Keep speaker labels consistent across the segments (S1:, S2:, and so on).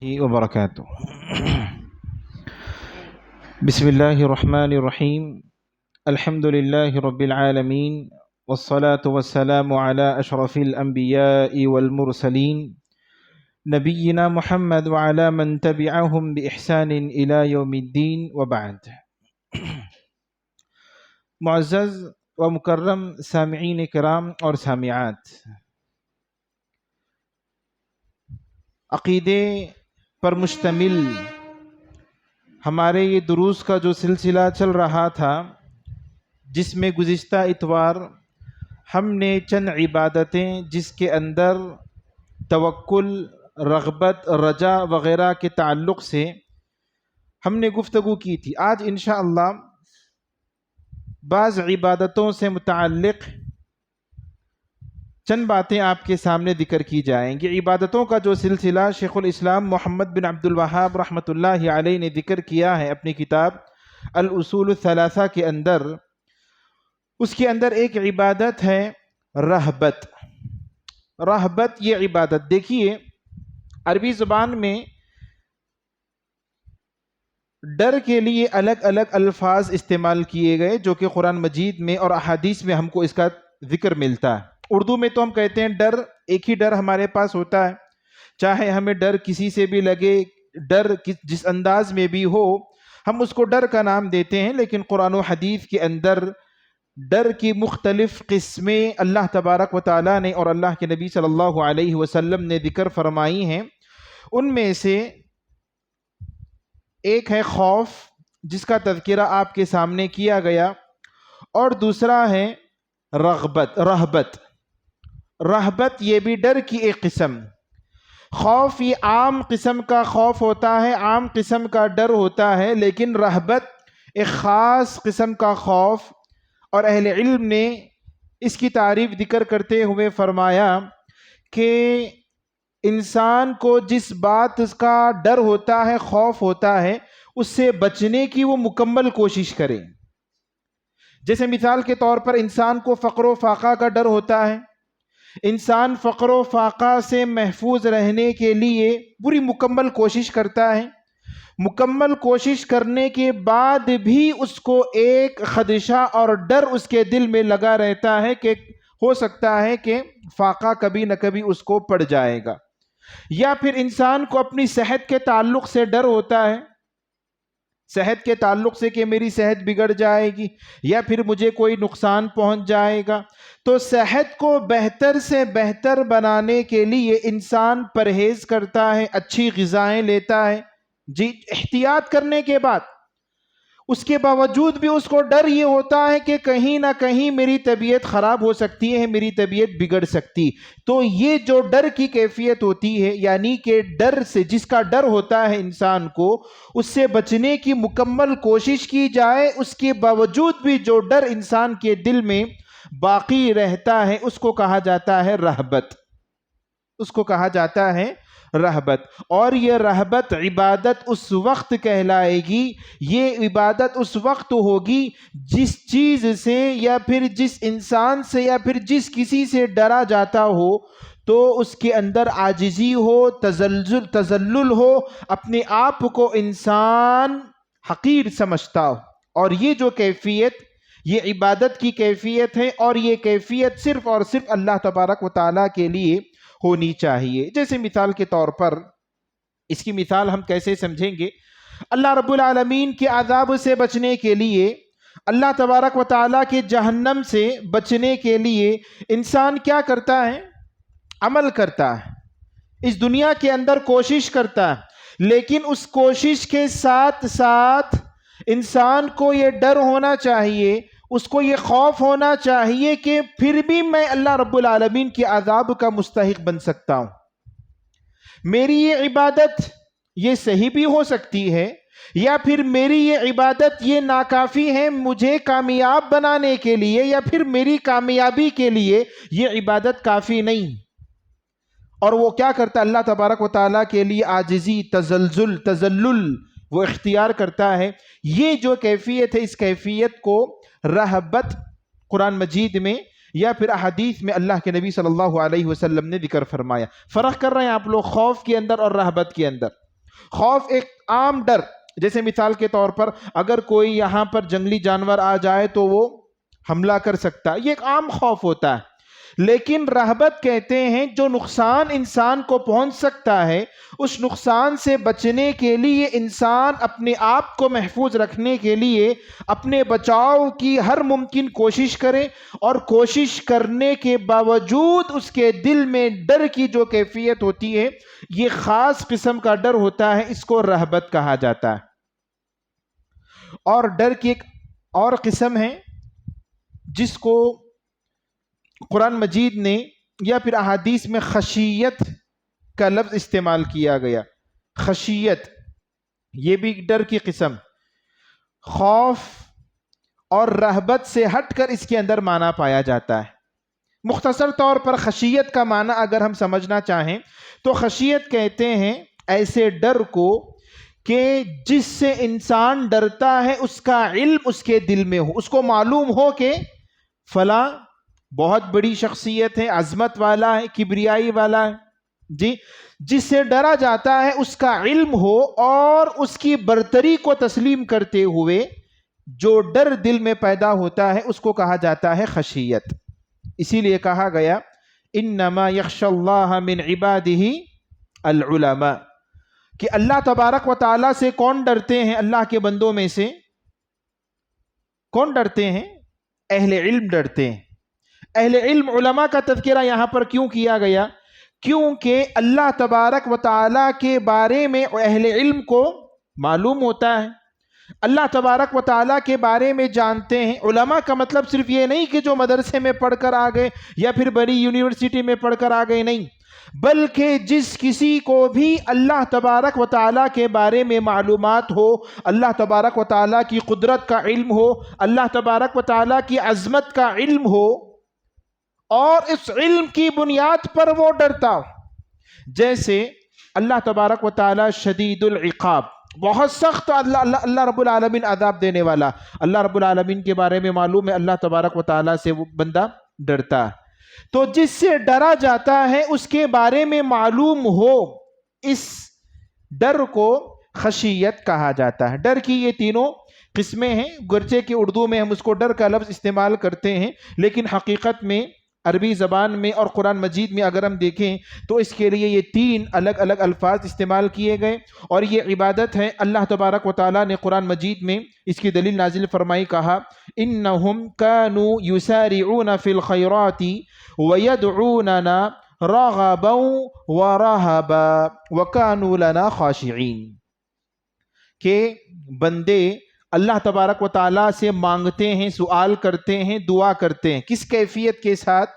S1: وبركاته. بسم الله الرحمن الرحيم. الحمد لله رب العالمين، والصلاة والسلام على أشرف الأنبياء والمرسلين نبينا محمد وعلى من تبعهم بإحسان إلى يوم الدين وبعد. معزز و مکرم سامعین کرام اور سامعات، عقیدے پر مشتمل ہمارے یہ دروس کا جو سلسلہ چل رہا تھا، جس میں گزشتہ اتوار ہم نے چند عبادتیں جس کے اندر توکل، رغبت، رجا وغیرہ کے تعلق سے ہم نے گفتگو کی تھی. آج انشاءاللہ بعض عبادتوں سے متعلق چند باتیں آپ کے سامنے ذکر کی جائیں گی. عبادتوں کا جو سلسلہ شیخ الاسلام محمد بن عبد الوہاب رحمۃ اللہ علیہ نے ذکر کیا ہے اپنی کتاب الاصول الثلاثہ کے اندر، اس کے اندر ایک عبادت ہے رہبت. رہبت یہ عبادت، دیکھیے عربی زبان میں ڈر کے لیے الگ الگ الفاظ استعمال کیے گئے جو کہ قرآن مجید میں اور احادیث میں ہم کو اس کا ذکر ملتا ہے. اردو میں تو ہم کہتے ہیں ڈر، ایک ہی ڈر ہمارے پاس ہوتا ہے، چاہے ہمیں ڈر کسی سے بھی لگے، ڈر جس انداز میں بھی ہو، ہم اس کو ڈر کا نام دیتے ہیں. لیکن قرآن و حدیث کے اندر ڈر کی مختلف قسمیں اللہ تبارک و تعالیٰ نے اور اللہ کے نبی صلی اللہ علیہ وسلم نے ذکر فرمائی ہیں. ان میں سے ایک ہے خوف، جس کا تذکرہ آپ کے سامنے کیا گیا، اور دوسرا ہے رہبت. رہبت یہ بھی ڈر کی ایک قسم. خوف یہ عام قسم کا خوف ہوتا ہے، عام قسم کا ڈر ہوتا ہے، لیکن رہبت ایک خاص قسم کا خوف. اور اہل علم نے اس کی تعریف ذکر کرتے ہوئے فرمایا کہ انسان کو جس بات کا ڈر ہوتا ہے، خوف ہوتا ہے، اس سے بچنے کی وہ مکمل کوشش کرے. جیسے مثال کے طور پر انسان کو فقر و فاقہ کا ڈر ہوتا ہے، انسان فقر و فاقہ سے محفوظ رہنے کے لیے پوری مکمل کوشش کرتا ہے. مکمل کوشش کرنے کے بعد بھی اس کو ایک خدشہ اور ڈر اس کے دل میں لگا رہتا ہے کہ ہو سکتا ہے کہ فاقہ کبھی نہ کبھی اس کو پڑ جائے گا. یا پھر انسان کو اپنی صحت کے تعلق سے ڈر ہوتا ہے، صحت کے تعلق سے کہ میری صحت بگڑ جائے گی یا پھر مجھے کوئی نقصان پہنچ جائے گا. تو صحت کو بہتر سے بہتر بنانے کے لیے انسان پرہیز کرتا ہے، اچھی غذائیں لیتا ہے، جی احتیاط کرنے کے بعد اس کے باوجود بھی اس کو ڈر یہ ہوتا ہے کہ کہیں نہ کہیں میری طبیعت خراب ہو سکتی ہے، میری طبیعت بگڑ سکتی. تو یہ جو ڈر کی کیفیت ہوتی ہے، یعنی کہ ڈر سے، جس کا ڈر ہوتا ہے انسان کو، اس سے بچنے کی مکمل کوشش کی جائے، اس کے باوجود بھی جو ڈر انسان کے دل میں باقی رہتا ہے، اس کو کہا جاتا ہے رہبت. اس کو کہا جاتا ہے رہبت. اور یہ رہبت عبادت اس وقت کہلائے گی، یہ عبادت اس وقت ہوگی جس چیز سے یا پھر جس انسان سے یا پھر جس کسی سے ڈرا جاتا ہو تو اس کے اندر عاجزی ہو، تذلل ہو، اپنے آپ کو انسان حقیر سمجھتا ہو. اور یہ جو کیفیت، یہ عبادت کی کیفیت ہے، اور یہ کیفیت صرف اور صرف اللہ تبارک و تعالیٰ کے لیے ہونی چاہیے. جیسے مثال کے طور پر، اس کی مثال ہم کیسے سمجھیں گے؟ اللہ رب العالمین کے عذاب سے بچنے کے لیے، اللہ تبارک و تعالیٰ کے جہنم سے بچنے کے لیے انسان کیا کرتا ہے؟ عمل کرتا ہے، اس دنیا کے اندر کوشش کرتا ہے. لیکن اس کوشش کے ساتھ ساتھ انسان کو یہ ڈر ہونا چاہیے، اس کو یہ خوف ہونا چاہیے کہ پھر بھی میں اللہ رب العالمین کے عذاب کا مستحق بن سکتا ہوں. میری یہ عبادت یہ صحیح بھی ہو سکتی ہے، یا پھر میری یہ عبادت یہ ناکافی ہے مجھے کامیاب بنانے کے لیے، یا پھر میری کامیابی کے لیے یہ عبادت کافی نہیں. اور وہ کیا کرتا ہے؟ اللہ تبارک و تعالیٰ کے لیے عاجزی، تذلل وہ اختیار کرتا ہے. یہ جو کیفیت ہے، اس کیفیت کو رہبت قرآن مجید میں یا پھر احادیث میں اللہ کے نبی صلی اللہ علیہ وسلم نے ذکر فرمایا. فرق کر رہے ہیں آپ لوگ خوف کے اندر اور رہبت کے اندر. خوف ایک عام ڈر، جیسے مثال کے طور پر اگر کوئی یہاں پر جنگلی جانور آ جائے تو وہ حملہ کر سکتا ہے، یہ ایک عام خوف ہوتا ہے. لیکن رہبت کہتے ہیں جو نقصان انسان کو پہنچ سکتا ہے، اس نقصان سے بچنے کے لیے انسان اپنے آپ کو محفوظ رکھنے کے لیے اپنے بچاؤ کی ہر ممکن کوشش کرے، اور کوشش کرنے کے باوجود اس کے دل میں ڈر کی جو کیفیت ہوتی ہے، یہ خاص قسم کا ڈر ہوتا ہے، اس کو رہبت کہا جاتا ہے. اور ڈر کی ایک اور قسم ہے جس کو قرآن مجید نے یا پھر احادیث میں خشیت کا لفظ استعمال کیا گیا. خشیت یہ بھی ڈر کی قسم، خوف اور رہبت سے ہٹ کر اس کے اندر معنی پایا جاتا ہے. مختصر طور پر خشیت کا معنی اگر ہم سمجھنا چاہیں تو خشیت کہتے ہیں ایسے ڈر کو کہ جس سے انسان ڈرتا ہے اس کا علم اس کے دل میں ہو، اس کو معلوم ہو کہ فلاں بہت بڑی شخصیت ہے، عظمت والا ہے، کبریائی والا ہے، جی، جس سے ڈرا جاتا ہے اس کا علم ہو، اور اس کی برتری کو تسلیم کرتے ہوئے جو ڈر دل میں پیدا ہوتا ہے اس کو کہا جاتا ہے خشیت. اسی لیے کہا گیا انما یخشی اللہ من عبادہ العلماء، کہ اللہ تبارک و تعالیٰ سے کون ڈرتے ہیں؟ اللہ کے بندوں میں سے کون ڈرتے ہیں؟ اہل علم ڈرتے ہیں. اہل علم علماء کا تذکرہ یہاں پر کیوں کیا گیا؟ کیونکہ اللہ تبارک و تعالیٰ کے بارے میں اہل علم کو معلوم ہوتا ہے، اللہ تبارک و تعالیٰ کے بارے میں جانتے ہیں. علماء کا مطلب صرف یہ نہیں کہ جو مدرسے میں پڑھ کر آ گئے یا پھر بڑی یونیورسٹی میں پڑھ کر آ گئے، نہیں، بلکہ جس کسی کو بھی اللہ تبارک و تعالیٰ کے بارے میں معلومات ہو، اللہ تبارک و تعالیٰ کی قدرت کا علم ہو، اللہ تبارک و تعالیٰ کی عظمت کا علم ہو، اور اس علم کی بنیاد پر وہ ڈرتا ہو. جیسے اللہ تبارک و تعالیٰ شدید العقاب، بہت سخت اللہ رب العالمین عذاب دینے والا، اللہ رب العالمین کے بارے میں معلوم ہے، اللہ تبارک و تعالیٰ سے وہ بندہ ڈرتا ہے. تو جس سے ڈرا جاتا ہے اس کے بارے میں معلوم ہو، اس ڈر کو خشیت کہا جاتا ہے. ڈر کی یہ تینوں قسمیں ہیں، گرچہ کہ اردو میں ہم اس کو ڈر کا لفظ استعمال کرتے ہیں، لیکن حقیقت میں عربی زبان میں اور قرآن مجید میں اگر ہم دیکھیں تو اس کے لیے یہ تین الگ الگ الفاظ استعمال کیے گئے، اور یہ عبادت ہے. اللہ تبارک و تعالیٰ نے قرآن مجید میں اس کی دلیل نازل فرمائی، کہا انہم کانوا یسارعون فی الخیرات ویدعوننا رغبا ورہبا وکانوا لنا خاشعین، کہ بندے اللہ تبارک و تعالیٰ سے مانگتے ہیں، سوال کرتے ہیں، دعا کرتے ہیں. کس کیفیت کے ساتھ؟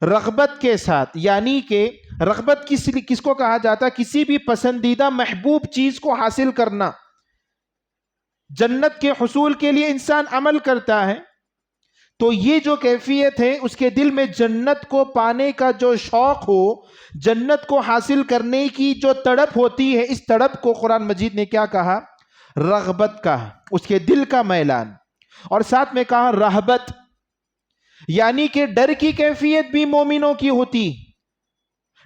S1: رغبت کے ساتھ. یعنی کہ رغبت کس کو کہا جاتا ہے؟ کسی بھی پسندیدہ محبوب چیز کو حاصل کرنا. جنت کے حصول کے لیے انسان عمل کرتا ہے، تو یہ جو کیفیت ہے اس کے دل میں جنت کو پانے کا جو شوق ہو، جنت کو حاصل کرنے کی جو تڑپ ہوتی ہے، اس تڑپ کو قرآن مجید نے کیا کہا؟ رغبت کہا، اس کے دل کا میلان. اور ساتھ میں کہا رہبت، یعنی کہ ڈر کی کیفیت بھی مومنوں کی ہوتی.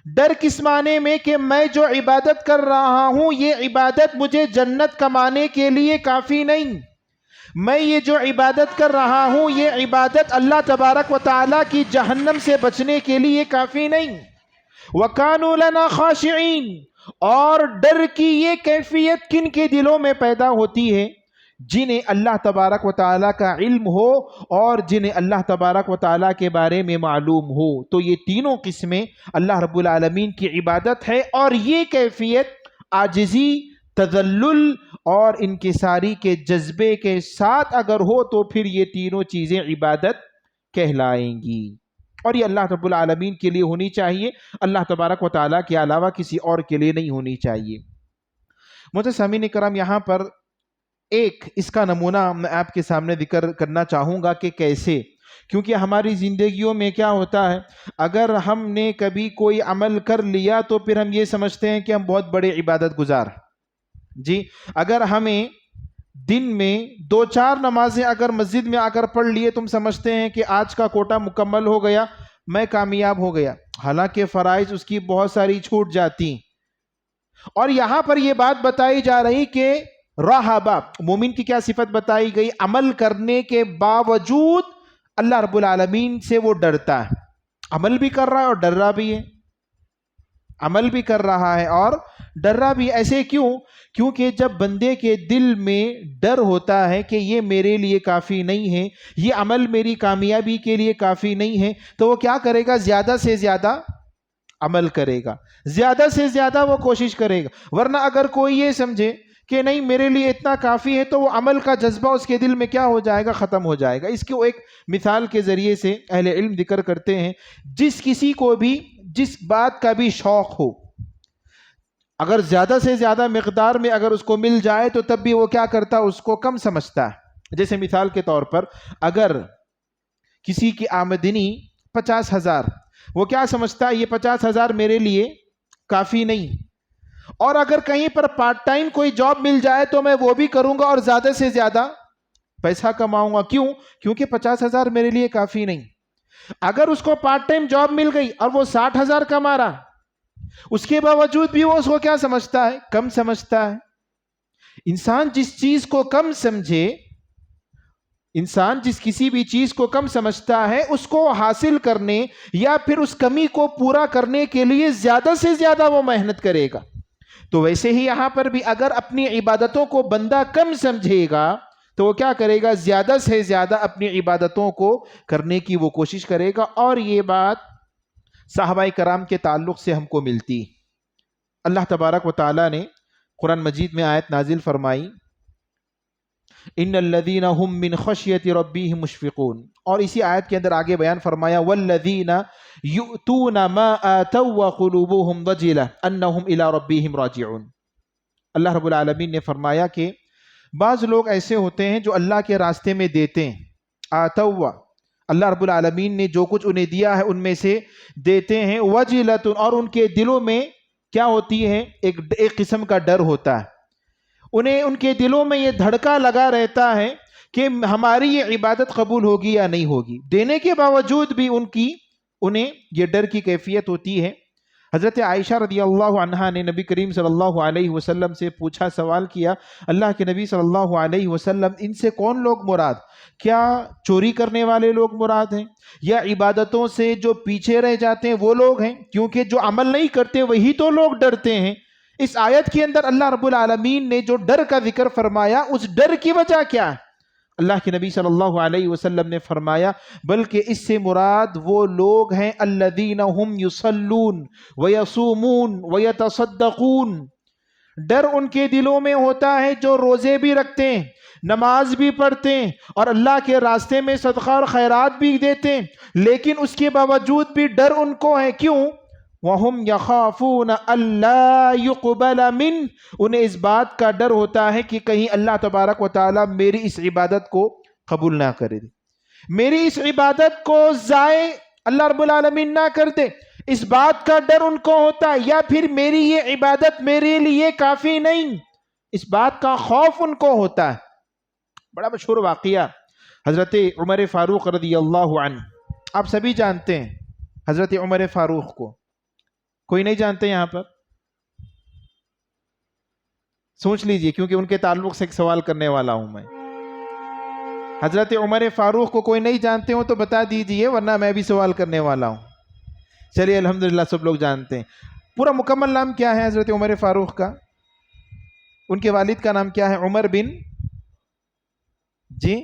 S1: ڈر کس معنی میں؟ کہ میں جو عبادت کر رہا ہوں یہ عبادت مجھے جنت کمانے کے لیے کافی نہیں، میں یہ جو عبادت کر رہا ہوں یہ عبادت اللہ تبارک و تعالیٰ کی جہنم سے بچنے کے لیے کافی نہیں. وَكَانُوا لَنَا خَاشِعِينَ. اور ڈر کی یہ کیفیت کن کے دلوں میں پیدا ہوتی ہے؟ جنہیں اللہ تبارک و تعالیٰ کا علم ہو اور جنہیں اللہ تبارک و تعالیٰ کے بارے میں معلوم ہو. تو یہ تینوں قسمیں اللہ رب العالمین کی عبادت ہے، اور یہ کیفیت عاجزی، تذلل اور انکساری کے جذبے کے ساتھ اگر ہو تو پھر یہ تینوں چیزیں عبادت کہلائیں گی. اور یہ اللہ رب العالمین کے لیے ہونی چاہیے، اللہ تبارک و تعالیٰ کے علاوہ کسی اور کے لیے نہیں ہونی چاہیے. مجھے سامعین کرام یہاں پر ایک اس کا نمونہ میں آپ کے سامنے ذکر کرنا چاہوں گا کہ کیسے، کیونکہ ہماری زندگیوں میں کیا ہوتا ہے، اگر ہم نے کبھی کوئی عمل کر لیا تو پھر ہم یہ سمجھتے ہیں کہ ہم بہت بڑے عبادت گزار. جی، اگر ہمیں دن میں 2-4 نمازیں اگر مسجد میں آ کر پڑھ لیے، تم سمجھتے ہیں کہ آج کا کوٹا مکمل ہو گیا، میں کامیاب ہو گیا، حالانکہ فرائض اس کی بہت ساری چھوٹ جاتی. اور یہاں پر یہ بات بتائی جا رہی کہ رہبا مومن کی کیا صفت بتائی گئی؟ عمل کرنے کے باوجود اللہ رب العالمین سے وہ ڈرتا ہے، عمل بھی کر رہا ہے اور ڈر رہا بھی ہے، عمل بھی کر رہا ہے اور ڈر رہا بھی۔ ایسے کیوں؟ کیونکہ جب بندے کے دل میں ڈر ہوتا ہے کہ یہ میرے لیے کافی نہیں ہے، یہ عمل میری کامیابی کے لیے کافی نہیں ہے، تو وہ کیا کرے گا؟ زیادہ سے زیادہ عمل کرے گا، زیادہ سے زیادہ وہ کوشش کرے گا۔ ورنہ اگر کوئی یہ سمجھے کہ نہیں میرے لیے اتنا کافی ہے، تو وہ عمل کا جذبہ اس کے دل میں کیا ہو جائے گا؟ ختم ہو جائے گا۔ اس کی وہ ایک مثال کے ذریعے سے اہل علم ذکر کرتے ہیں، جس کسی کو بھی جس بات کا بھی شوق ہو، اگر زیادہ سے زیادہ مقدار میں اگر اس کو مل جائے تو تب بھی وہ کیا کرتا ہے؟ اس کو کم سمجھتا ہے۔ جیسے مثال کے طور پر اگر کسی کی آمدنی 50,000، وہ کیا سمجھتا ہے؟ یہ 50,000 میرے لیے کافی نہیں، اور اگر کہیں پر پارٹ ٹائم کوئی جاب مل جائے تو میں وہ بھی کروں گا اور زیادہ سے زیادہ پیسہ کماؤں گا۔ کیوں؟ کیونکہ 50,000 میرے لیے کافی نہیں۔ اگر اس کو پارٹ ٹائم جاب مل گئی اور وہ 60,000 کما رہا، اس کے باوجود بھی وہ اس کو کیا سمجھتا ہے؟ کم سمجھتا ہے۔ انسان جس چیز کو کم سمجھے، انسان جس کسی بھی چیز کو کم سمجھتا ہے، اس کو حاصل کرنے یا پھر اس کمی کو پورا کرنے کے لیے زیادہ سے زیادہ وہ محنت کرے گا۔ تو ویسے ہی یہاں پر بھی اگر اپنی عبادتوں کو بندہ کم سمجھے گا تو وہ کیا کرے گا؟ زیادہ سے زیادہ اپنی عبادتوں کو کرنے کی وہ کوشش کرے گا۔ اور یہ بات صحابہ کرام کے تعلق سے ہم کو ملتی۔ اللہ تبارک و تعالی نے قرآن مجید میں آیت نازل فرمائی، ان الذین هم من خشیت ربهم مشفقون، اور اسی آیت کے اندر آگے بیان فرمایا والذین یؤتون ما آتوا وقلوبهم وجلة انہم الی ربهم راجعون۔ اللہ رب العالمین نے فرمایا کہ بعض لوگ ایسے ہوتے ہیں جو اللہ کے راستے میں دیتے ہیں، آتوا، اللہ رب العالمین نے جو کچھ انہیں دیا ہے ان میں سے دیتے ہیں، وجلۃ، اور ان کے دلوں میں کیا ہوتی ہے؟ ایک قسم کا ڈر ہوتا ہے، انہیں ان کے دلوں میں یہ دھڑکا لگا رہتا ہے کہ ہماری یہ عبادت قبول ہوگی یا نہیں ہوگی۔ دینے کے باوجود بھی انہیں یہ ڈر کی کیفیت ہوتی ہے۔ حضرت عائشہ رضی اللہ عنہا نے نبی کریم صلی اللہ علیہ وسلم سے پوچھا، سوال کیا، اللہ کے نبی صلی اللہ علیہ وسلم ان سے کون لوگ مراد؟ کیا چوری کرنے والے لوگ مراد ہیں، یا عبادتوں سے جو پیچھے رہ جاتے ہیں وہ لوگ ہیں؟ کیونکہ جو عمل نہیں کرتے وہی تو لوگ ڈرتے ہیں۔ اس آیت کے اندر اللہ رب العالمین نے جو ڈر کا ذکر فرمایا، اس ڈر کی وجہ کیا ہے؟ اللہ کے نبی صلی اللہ علیہ وسلم نے فرمایا بلکہ اس سے مراد وہ لوگ ہیں الذین هم یصلون ویصومون ویتصدقون۔ ڈر ان کے دلوں میں ہوتا ہے جو روزے بھی رکھتے ہیں، نماز بھی پڑھتے ہیں اور اللہ کے راستے میں صدقہ اور خیرات بھی دیتے ہیں، لیکن اس کے باوجود بھی ڈر ان کو ہے۔ کیوں؟ وَهُمْ يَخَافُونَ أَلَّا يُقْبَلَ مِنْ، انہیں اس بات کا ڈر ہوتا ہے کہ کہیں اللہ تبارک و تعالی میری اس عبادت کو قبول نہ کرے دے، میری اس عبادت کو ضائع اللہ رب العالمین نہ کر دے، اس بات کا ڈر ان کو ہوتا ہے، یا پھر میری یہ عبادت میرے لیے کافی نہیں، اس بات کا خوف ان کو ہوتا ہے۔ بڑا مشہور واقعہ حضرت عمر فاروق رضی اللہ عنہ، آپ سبھی جانتے ہیں حضرت عمر فاروق کو، کوئی نہیں جانتے یہاں پر؟ سوچ لیجئے، کیونکہ ان کے تعلق سے ایک سوال کرنے والا ہوں میں۔ حضرت عمر فاروق کو کوئی نہیں جانتے ہو تو بتا دیجئے، ورنہ میں بھی سوال کرنے والا ہوں۔ چلیے الحمدللہ سب لوگ جانتے ہیں۔ پورا مکمل نام کیا ہے حضرت عمر فاروق کا؟ ان کے والد کا نام کیا ہے؟ عمر بن جی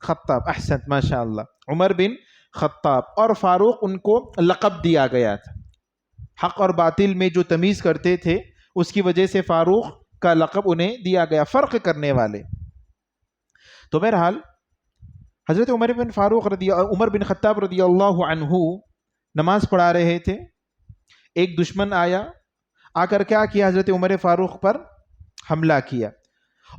S1: خطاب، احسنت، ماشاء اللہ، عمر بن خطاب۔ اور فاروق ان کو لقب دیا گیا تھا، حق اور باطل میں جو تمیز کرتے تھے اس کی وجہ سے فاروق کا لقب انہیں دیا گیا، فرق کرنے والے۔ تو بہرحال حضرت عمر بن خطاب رضی اللہ عنہ نماز پڑھا رہے تھے، ایک دشمن آیا، آ کر کیا کیا؟ حضرت عمر فاروق پر حملہ کیا،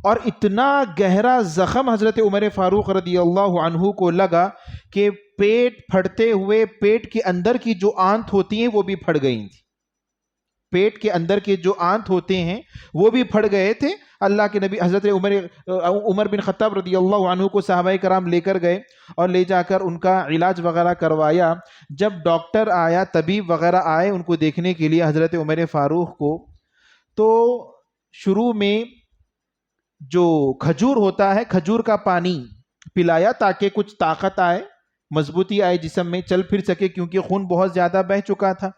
S1: اور اتنا گہرا زخم حضرت عمر فاروق رضی اللہ عنہ کو لگا کہ پیٹ پھٹتے ہوئے پیٹ کے اندر کی جو آنت ہوتی ہیں وہ بھی پھٹ گئی تھی، پیٹ کے اندر کے جو آنت ہوتے ہیں وہ بھی پھٹ گئے تھے۔ اللہ کے نبی حضرت عمر بن خطاب رضی اللہ عنہ کو صحابہ کرام لے کر گئے اور لے جا کر ان کا علاج وغیرہ کروایا۔ جب ڈاکٹر آیا، طبیب وغیرہ آئے ان کو دیکھنے کے لیے حضرت عمر فاروق کو، تو شروع میں جو کھجور ہوتا ہے کھجور کا پانی پلایا تاکہ کچھ طاقت آئے، مضبوطی آئے جسم میں، چل پھر سکے، کیونکہ خون بہت زیادہ بہہ چکا تھا۔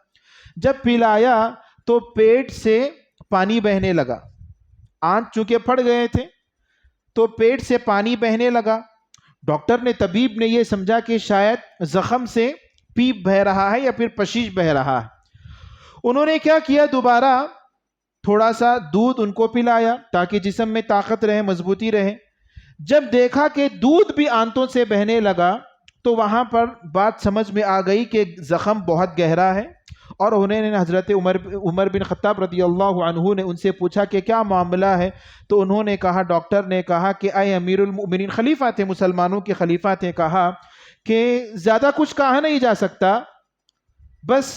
S1: جب پلایا تو پیٹ سے پانی بہنے لگا، آنت چونکہ پھٹ گئے تھے تو پیٹ سے پانی بہنے لگا۔ ڈاکٹر نے، طبیب نے یہ سمجھا کہ شاید زخم سے پیپ بہہ رہا ہے یا پھر پشیش بہہ رہا ہے۔ انہوں نے کیا کیا، دوبارہ تھوڑا سا دودھ ان کو پلایا تاکہ جسم میں طاقت رہے، مضبوطی رہے۔ جب دیکھا کہ دودھ بھی آنتوں سے بہنے لگا تو وہاں پر بات سمجھ میں آ گئی کہ زخم بہت گہرا ہے، اور انہوں نے حضرت عمر بن خطاب رضی اللہ عنہ نے ان سے پوچھا کہ کیا معاملہ ہے؟ تو انہوں نے کہا، ڈاکٹر نے کہا کہ اے امیر المؤمنین، خلیفہ تھے، مسلمانوں کے خلیفہ تھے، کہا کہ زیادہ کچھ کہا نہیں جا سکتا، بس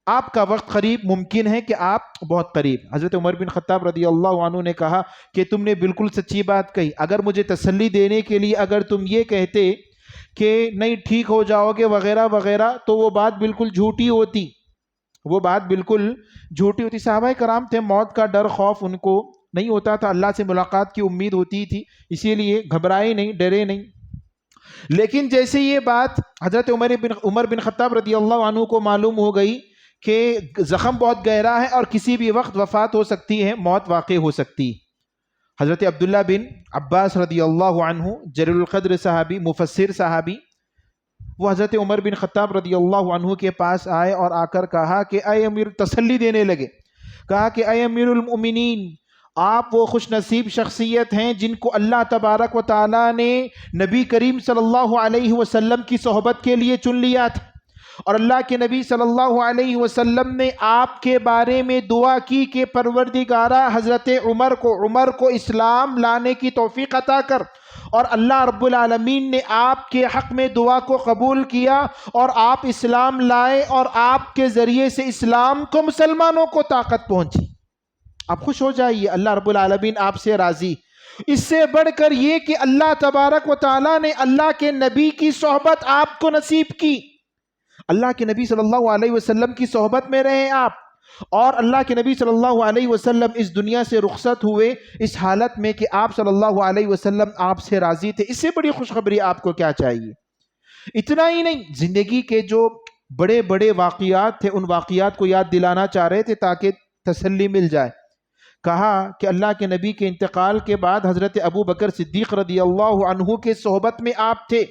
S1: آپ کا وقت قریب، ممکن ہے کہ آپ بہت قریب۔ حضرت عمر بن خطاب رضی اللہ عنہ نے کہا کہ تم نے بالکل سچی بات کہی، اگر مجھے تسلی دینے کے لیے اگر تم یہ کہتے کہ نہیں ٹھیک ہو جاؤ گے وغیرہ وغیرہ تو وہ بات بالکل جھوٹی ہوتی، وہ بات بالکل جھوٹی ہوتی۔ صحابہ کرام تھے، موت کا ڈر، خوف ان کو نہیں ہوتا تھا، اللہ سے ملاقات کی امید ہوتی تھی، اسی لیے گھبرائے نہیں، ڈرے نہیں۔ لیکن جیسے یہ بات حضرت عمر بن خطاب رضی اللہ عنہ کو معلوم ہو گئی کہ زخم بہت گہرا ہے اور کسی بھی وقت وفات ہو سکتی ہے، موت واقع ہو سکتی، حضرت عبداللہ بن عباس رضی اللہ عنہ، جلیل القدر صحابی، مفسر صحابی، وہ حضرت عمر بن خطاب رضی اللہ عنہ کے پاس آئے اور آ کر کہا کہ اے امیر، تسلی دینے لگے، کہا کہ اے امیر المؤمنین، آپ وہ خوش نصیب شخصیت ہیں جن کو اللہ تبارک و تعالیٰ نے نبی کریم صلی اللہ علیہ وسلم کی صحبت کے لیے چن لیا تھا، اور اللہ کے نبی صلی اللہ علیہ وسلم نے آپ کے بارے میں دعا کی کہ پروردگارہ حضرت عمر کو اسلام لانے کی توفیق عطا کر، اور اللہ رب العالمین نے آپ کے حق میں دعا کو قبول کیا اور آپ اسلام لائے، اور آپ کے ذریعے سے اسلام کو، مسلمانوں کو طاقت پہنچی۔ آپ خوش ہو جائیے، اللہ رب العالمین آپ سے راضی۔ اس سے بڑھ کر یہ کہ اللہ تبارک و تعالیٰ نے اللہ کے نبی کی صحبت آپ کو نصیب کی، اللہ کے نبی صلی اللہ علیہ وسلم کی صحبت میں رہے آپ، اور اللہ کے نبی صلی اللہ علیہ وسلم اس دنیا سے رخصت ہوئے اس حالت میں کہ آپ صلی اللہ علیہ وسلم آپ سے راضی تھے۔ اس سے بڑی خوشخبری آپ کو کیا چاہیے؟ اتنا ہی نہیں، زندگی کے جو بڑے بڑے واقعات تھے ان واقعات کو یاد دلانا چاہ رہے تھے تاکہ تسلی مل جائے۔ کہا کہ اللہ کے نبی کے انتقال کے بعد حضرت ابو بکر صدیق رضی اللہ عنہ کے صحبت میں آپ تھے،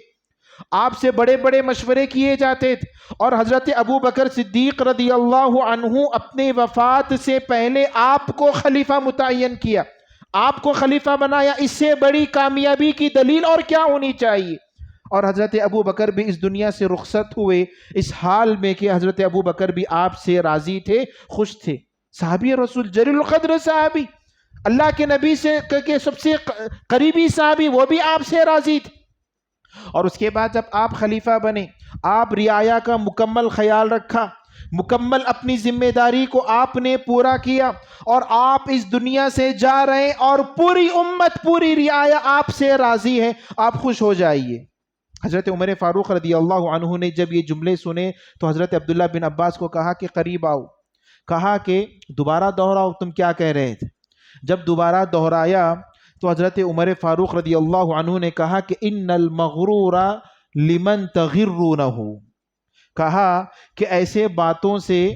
S1: آپ سے بڑے بڑے مشورے کیے جاتے تھے، اور حضرت ابو بکر صدیق رضی اللہ عنہ اپنے وفات سے پہلے آپ کو خلیفہ متعین کیا، آپ کو خلیفہ بنایا۔ اس سے بڑی کامیابی کی دلیل اور کیا ہونی چاہیے؟ اور حضرت ابو بکر بھی اس دنیا سے رخصت ہوئے اس حال میں کہ حضرت ابو بکر بھی آپ سے راضی تھے، خوش تھے۔ صحابی رسول، جلیل القدر صحابی، اللہ کے نبی سے کہ سب سے قریبی صحابی، وہ بھی آپ سے راضی تھے۔ اور اس کے بعد جب آپ خلیفہ بنے، آپ رعایا کا مکمل خیال رکھا، مکمل اپنی ذمہ داری کو آپ نے پورا کیا، اور آپ اس دنیا سے جا رہے ہیں اور پوری امت، پوری رعایا آپ سے راضی ہے، آپ خوش ہو جائیے۔ حضرت عمر فاروق رضی اللہ عنہ نے جب یہ جملے سنے تو حضرت عبداللہ بن عباس کو کہا کہ قریب آؤ، کہا کہ دوبارہ دہراؤ، تم کیا کہہ رہے تھے؟ جب دوبارہ دہرایا تو حضرت عمر فاروق رضی اللہ عنہ نے کہا کہ ان المغرور لمن تغرونہ، کہا کہ ایسے باتوں سے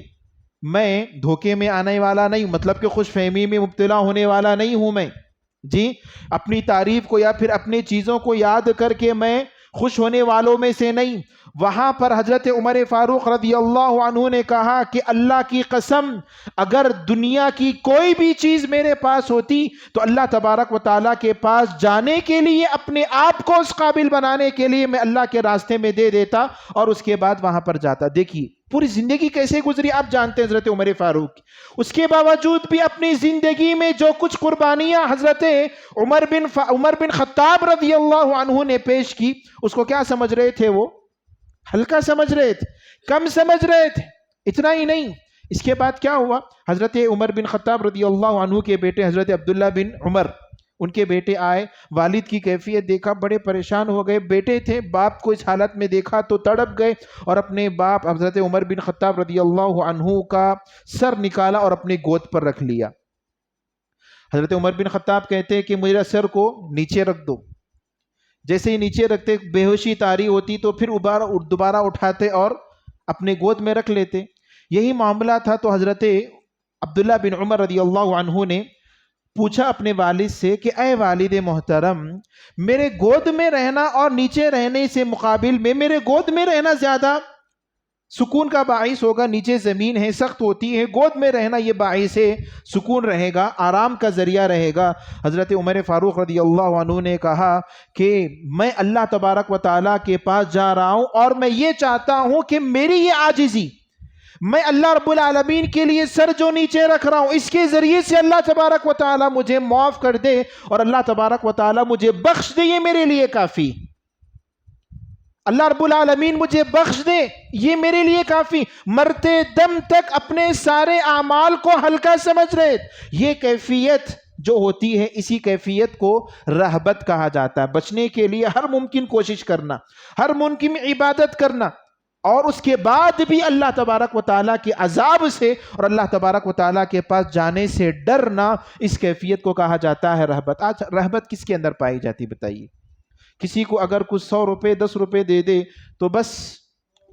S1: میں دھوکے میں آنے والا نہیں، مطلب کہ خوش فہمی میں مبتلا ہونے والا نہیں ہوں میں، جی اپنی تعریف کو یا پھر اپنی چیزوں کو یاد کر کے میں خوش ہونے والوں میں سے نہیں۔ وہاں پر حضرت عمر فاروق رضی اللہ عنہ نے کہا کہ اللہ کی قسم، اگر دنیا کی کوئی بھی چیز میرے پاس ہوتی تو اللہ تبارک و تعالیٰ کے پاس جانے کے لیے، اپنے آپ کو اس قابل بنانے کے لیے میں اللہ کے راستے میں دے دیتا اور اس کے بعد وہاں پر جاتا۔ دیکھیے پوری زندگی کیسے گزری آپ جانتے ہیں حضرت عمر فاروق، اس کے باوجود بھی اپنی زندگی میں جو کچھ قربانیاں حضرت عمر بن خطاب رضی اللہ عنہ نے پیش کی، اس کو کیا سمجھ رہے تھے؟ وہ ہلکا سمجھ رہے تھے، کم سمجھ رہے تھے۔ اتنا ہی نہیں، اس کے بعد کیا ہوا؟ حضرت عمر بن خطاب رضی اللہ عنہ کے بیٹے حضرت عبداللہ بن عمر، ان کے بیٹے آئے، والد کی کیفیت دیکھا، بڑے پریشان ہو گئے، بیٹے تھے، باپ کو اس حالت میں دیکھا تو تڑپ گئے، اور اپنے باپ حضرت عمر بن خطاب رضی اللہ عنہ کا سر نکالا اور اپنے گود پر رکھ لیا۔ حضرت عمر بن خطاب کہتے ہیں کہ میرا سر کو نیچے رکھ دو، جیسے ہی نیچے رکھتے بے ہوشی طاری ہوتی تو پھر دوبارہ اٹھاتے اور اپنے گود میں رکھ لیتے. یہی معاملہ تھا. تو حضرت عبداللہ بن عمر رضی اللہ عنہ نے پوچھا اپنے والد سے کہ اے والد محترم، میرے گود میں رہنا اور نیچے رہنے سے مقابل میں میرے گود میں رہنا زیادہ سکون کا باعث ہوگا. نیچے زمین ہے، سخت ہوتی ہے، گود میں رہنا یہ باعث ہے سکون رہے گا، آرام کا ذریعہ رہے گا. حضرت عمر فاروق رضی اللہ عنہ نے کہا کہ میں اللہ تبارک و تعالیٰ کے پاس جا رہا ہوں اور میں یہ چاہتا ہوں کہ میری یہ عاجزی، میں اللہ رب العالمین کے لیے سر جو نیچے رکھ رہا ہوں، اس کے ذریعے سے اللہ تبارک و تعالیٰ مجھے معاف کر دے اور اللہ تبارک و تعالیٰ مجھے بخش دے، یہ میرے لیے کافی. اللہ رب العالمین مجھے بخش دے، یہ میرے لیے کافی. مرتے دم تک اپنے سارے اعمال کو ہلکا سمجھ رہے. یہ کیفیت جو ہوتی ہے، اسی کیفیت کو رہبت کہا جاتا ہے. بچنے کے لیے ہر ممکن کوشش کرنا، ہر ممکن عبادت کرنا، اور اس کے بعد بھی اللہ تبارک و تعالیٰ کے عذاب سے اور اللہ تبارک و تعالیٰ کے پاس جانے سے ڈرنا، اس کیفیت کو کہا جاتا ہے رہبت. آج رہبت کس کے اندر پائی جاتی بتائیے؟ کسی کو اگر کچھ 100 روپے 10 روپے دے دے تو بس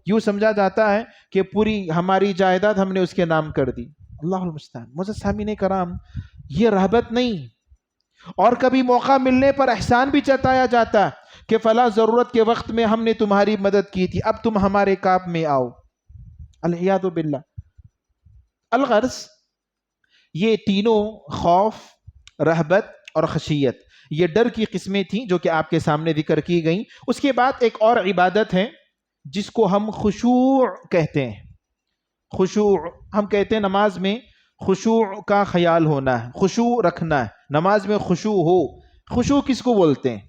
S1: یوں سمجھا جاتا ہے کہ پوری ہماری جائیداد ہم نے اس کے نام کر دی. اللہ المستعان. معزز سامعین کرام، یہ رہبت نہیں. اور کبھی موقع ملنے پر احسان بھی جتایا جاتا ہے کہ فلاں ضرورت کے وقت میں ہم نے تمہاری مدد کی تھی، اب تم ہمارے کام میں آؤ. العیاذ باللہ. الغرض یہ تینوں، خوف، رہبت اور خشیت، یہ ڈر کی قسمیں تھیں جو کہ آپ کے سامنے ذکر کی گئیں. اس کے بعد ایک اور عبادت ہے جس کو ہم خشوع کہتے ہیں. خشوع ہم کہتے ہیں نماز میں خشوع کا خیال ہونا ہے، خشوع رکھنا ہے، نماز میں خشوع ہو. خشوع کس کو بولتے ہیں؟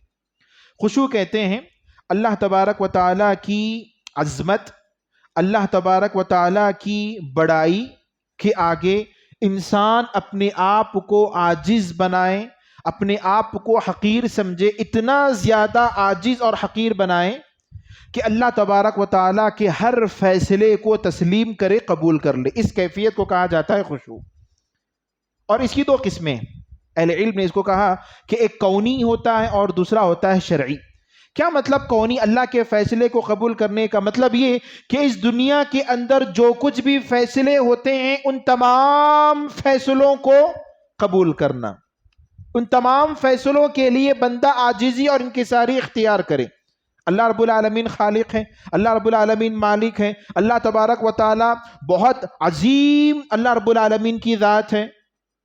S1: خشوع کہتے ہیں اللہ تبارک و تعالیٰ کی عظمت، اللہ تبارک و تعالیٰ کی بڑائی کے آگے انسان اپنے آپ کو عاجز بنائے، اپنے آپ کو حقیر سمجھے، اتنا زیادہ عاجز اور حقیر بنائے کہ اللہ تبارک و تعالیٰ کے ہر فیصلے کو تسلیم کرے، قبول کر لے. اس کیفیت کو کہا جاتا ہے خشوع. اور اس کی دو قسمیں، اہل علم نے اس کو کہا کہ ایک کونی ہوتا ہے اور دوسرا ہوتا ہے شرعی. کیا مطلب کونی؟ اللہ کے فیصلے کو قبول کرنے کا مطلب یہ کہ اس دنیا کے اندر جو کچھ بھی فیصلے ہوتے ہیں ان تمام فیصلوں کو قبول کرنا، ان تمام فیصلوں کے لیے بندہ عاجزی اور انکساری اختیار کرے. اللہ رب العالمین خالق ہے، اللہ رب العالمین مالک ہے، اللہ تبارک و تعالی بہت عظیم اللہ رب العالمین کی ذات ہے.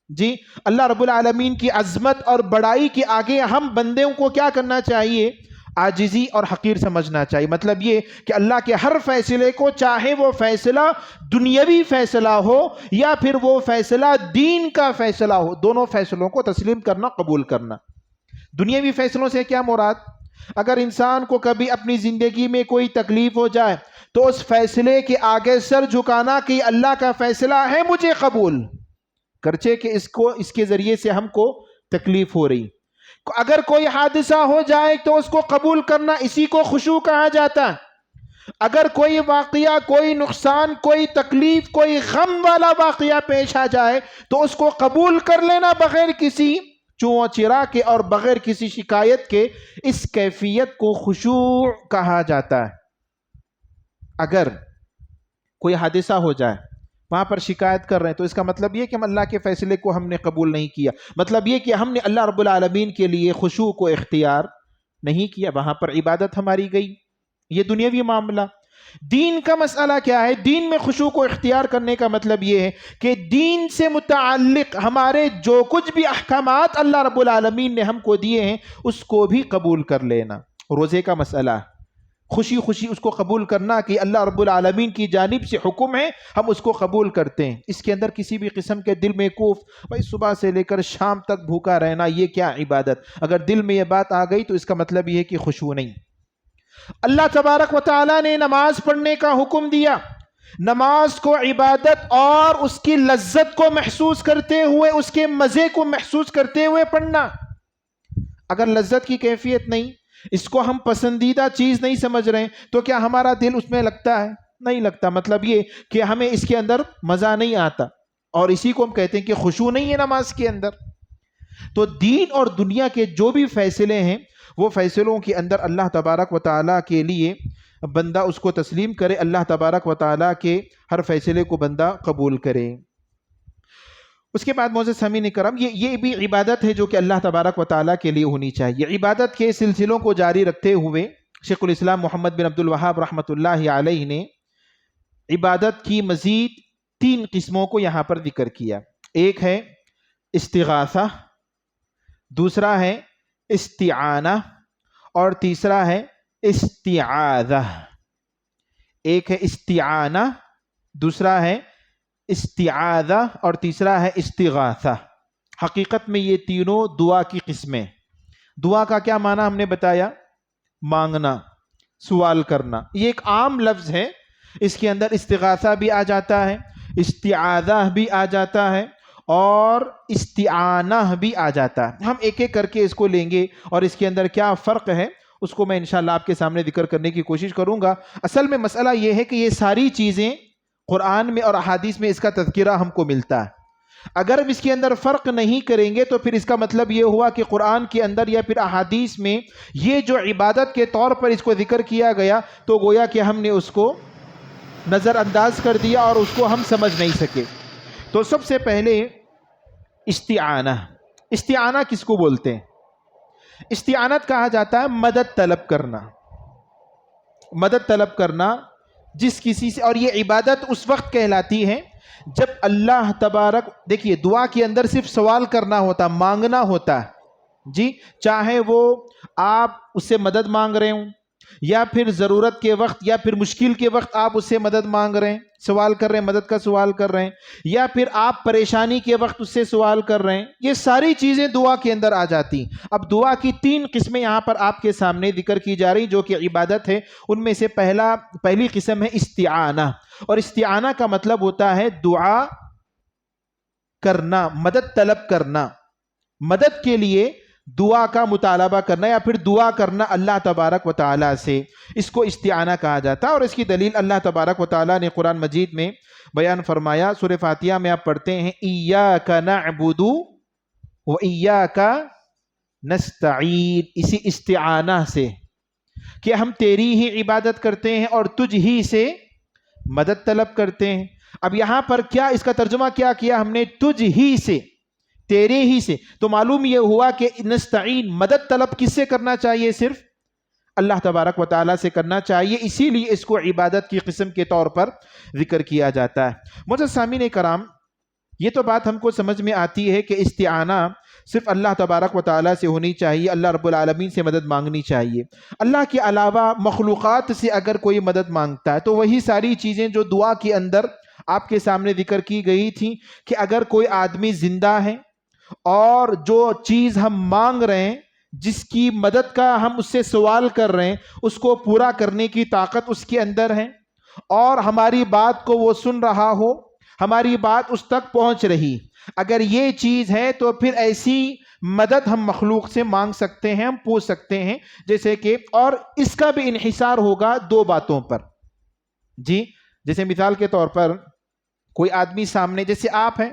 S1: جی اللہ رب العالمین کی عظمت اور بڑائی کے آگے ہم بندوں کو کیا کرنا چاہیے؟ عاجزی اور حقیر سمجھنا چاہیے. مطلب یہ کہ اللہ کے ہر فیصلے کو، چاہے وہ فیصلہ دنیاوی فیصلہ ہو یا پھر وہ فیصلہ دین کا فیصلہ ہو، دونوں فیصلوں کو تسلیم کرنا، قبول کرنا. دنیاوی فیصلوں سے کیا مراد؟ اگر انسان کو کبھی اپنی زندگی میں کوئی تکلیف ہو جائے تو اس فیصلے کے آگے سر جھکانا کہ اللہ کا فیصلہ ہے، مجھے قبول، گرچہ کہ اس کے ذریعے سے ہم کو تکلیف ہو رہی. اگر کوئی حادثہ ہو جائے تو اس کو قبول کرنا، اسی کو خشوع کہا جاتا ہے. اگر کوئی واقعہ، کوئی نقصان، کوئی تکلیف، کوئی غم والا واقعہ پیش آ جائے تو اس کو قبول کر لینا بغیر کسی چوں چرا کے اور بغیر کسی شکایت کے، اس کیفیت کو خشوع کہا جاتا ہے. اگر کوئی حادثہ ہو جائے، وہاں پر شکایت کر رہے ہیں تو اس کا مطلب یہ کہ ہم اللہ کے فیصلے کو ہم نے قبول نہیں کیا، مطلب یہ کہ ہم نے اللہ رب العالمین کے لیے خشوع کو اختیار نہیں کیا، وہاں پر عبادت ہماری گئی. یہ دنیاوی معاملہ. دین کا مسئلہ کیا ہے؟ دین میں خشوع کو اختیار کرنے کا مطلب یہ ہے کہ دین سے متعلق ہمارے جو کچھ بھی احکامات اللہ رب العالمین نے ہم کو دیے ہیں اس کو بھی قبول کر لینا. روزے کا مسئلہ، خوشی خوشی اس کو قبول کرنا کہ اللہ رب العالمین کی جانب سے حکم ہے، ہم اس کو قبول کرتے ہیں. اس کے اندر کسی بھی قسم کے دل میں کوف، بھائی صبح سے لے کر شام تک بھوکا رہنا، یہ کیا عبادت؟ اگر دل میں یہ بات آ گئی تو اس کا مطلب یہ ہے کہ خشوع نہیں. اللہ تبارک و تعالیٰ نے نماز پڑھنے کا حکم دیا. نماز کو عبادت اور اس کی لذت کو محسوس کرتے ہوئے، اس کے مزے کو محسوس کرتے ہوئے پڑھنا. اگر لذت کی کیفیت نہیں، اس کو ہم پسندیدہ چیز نہیں سمجھ رہے تو کیا ہمارا دل اس میں لگتا ہے؟ نہیں لگتا. مطلب یہ کہ ہمیں اس کے اندر مزہ نہیں آتا، اور اسی کو ہم کہتے ہیں کہ خشوع نہیں ہے نماز کے اندر. تو دین اور دنیا کے جو بھی فیصلے ہیں وہ فیصلوں کے اندر اللہ تبارک و تعالیٰ کے لیے بندہ اس کو تسلیم کرے، اللہ تبارک و تعالیٰ کے ہر فیصلے کو بندہ قبول کرے۔ اس کے بعد معزز سامعین کرام، یہ بھی عبادت ہے جو کہ اللہ تبارک و تعالیٰ کے لیے ہونی چاہیے۔ عبادت کے سلسلوں کو جاری رکھتے ہوئے شیخ الاسلام محمد بن عبد الوہاب رحمۃ اللہ علیہ نے عبادت کی مزید 3 قسموں کو یہاں پر ذکر کیا۔ ایک ہے استغاثہ، دوسرا ہے استعانہ، اور تیسرا ہے استعاذہ۔ ایک ہے استعانہ، دوسرا ہے استعاذہ، اور تیسرا ہے استغاثہ۔ حقیقت میں یہ تینوں دعا کی قسمیں۔ دعا کا کیا معنی ہم نے بتایا؟ مانگنا، سوال کرنا۔ یہ ایک عام لفظ ہے، اس کے اندر استغاثہ بھی آ جاتا ہے، استعاذہ بھی آ جاتا ہے، اور استعانہ بھی آ جاتا ہے۔ ہم ایک ایک کر کے اس کو لیں گے اور اس کے اندر کیا فرق ہے اس کو میں انشاءاللہ آپ کے سامنے ذکر کرنے کی کوشش کروں گا۔ اصل میں مسئلہ یہ ہے کہ یہ ساری چیزیں قرآن میں اور احادیث میں اس کا تذکرہ ہم کو ملتا ہے۔ اگر ہم اس کے اندر فرق نہیں کریں گے تو پھر اس کا مطلب یہ ہوا کہ قرآن کے اندر یا پھر احادیث میں یہ جو عبادت کے طور پر اس کو ذکر کیا گیا تو گویا کہ ہم نے اس کو نظر انداز کر دیا اور اس کو ہم سمجھ نہیں سکے۔ تو سب سے پہلے استعانہ۔ استعانہ کس کو بولتے ہیں؟ استعانت کہا جاتا ہے مدد طلب کرنا، مدد طلب کرنا جس کسی سے، اور یہ عبادت اس وقت کہلاتی ہے جب اللہ تبارک، دیکھیے دعا کے اندر صرف سوال کرنا ہوتا، مانگنا ہوتا ہے جی، چاہے وہ آپ اس سے مدد مانگ رہے ہوں یا پھر ضرورت کے وقت یا پھر مشکل کے وقت آپ اس سے مدد مانگ رہے ہیں، سوال کر رہے ہیں، مدد کا سوال کر رہے ہیں، یا پھر آپ پریشانی کے وقت اس سے سوال کر رہے ہیں، یہ ساری چیزیں دعا کے اندر آ جاتی ہیں۔ اب دعا کی 3 قسمیں یہاں پر آپ کے سامنے ذکر کی جا رہی جو کہ عبادت ہے۔ ان میں سے پہلی قسم ہے استعانہ، اور استعانہ کا مطلب ہوتا ہے دعا کرنا، مدد طلب کرنا، مدد کے لیے دعا کا مطالبہ کرنا یا پھر دعا کرنا اللہ تبارک و تعالیٰ سے، اس کو استعانہ کہا جاتا ہے۔ اور اس کی دلیل اللہ تبارک و تعالیٰ نے قرآن مجید میں بیان فرمایا۔ سورہ فاتحہ میں آپ پڑھتے ہیں ایاک نعبد و ایاک نستعین، اسی استعانہ سے کہ ہم تیری ہی عبادت کرتے ہیں اور تجھ ہی سے مدد طلب کرتے ہیں۔ اب یہاں پر کیا اس کا ترجمہ کیا کیا ہم نے؟ تجھ ہی سے، تیرے ہی سے۔ تو معلوم یہ ہوا کہ نستعین، مدد طلب کس سے کرنا چاہیے؟ صرف اللہ تبارک و تعالیٰ سے کرنا چاہیے، اسی لیے اس کو عبادت کی قسم کے طور پر ذکر کیا جاتا ہے۔ معزز سامعین کرام، یہ تو بات ہم کو سمجھ میں آتی ہے کہ استعانہ صرف اللہ تبارک و تعالیٰ سے ہونی چاہیے، اللہ رب العالمین سے مدد مانگنی چاہیے۔ اللہ کے علاوہ مخلوقات سے اگر کوئی مدد مانگتا ہے تو وہی ساری چیزیں جو دعا کے اندر آپ کے سامنے ذکر کی گئی تھیں کہ اگر کوئی آدمی زندہ ہے اور جو چیز ہم مانگ رہے ہیں، جس کی مدد کا ہم اس سے سوال کر رہے ہیں، اس کو پورا کرنے کی طاقت اس کے اندر ہے، اور ہماری بات کو وہ سن رہا ہو، ہماری بات اس تک پہنچ رہی، اگر یہ چیز ہے تو پھر ایسی مدد ہم مخلوق سے مانگ سکتے ہیں، ہم پوچھ سکتے ہیں۔ جیسے کہ، اور اس کا بھی انحصار ہوگا 2 باتوں پر جی، جیسے مثال کے طور پر کوئی آدمی سامنے، جیسے آپ ہیں،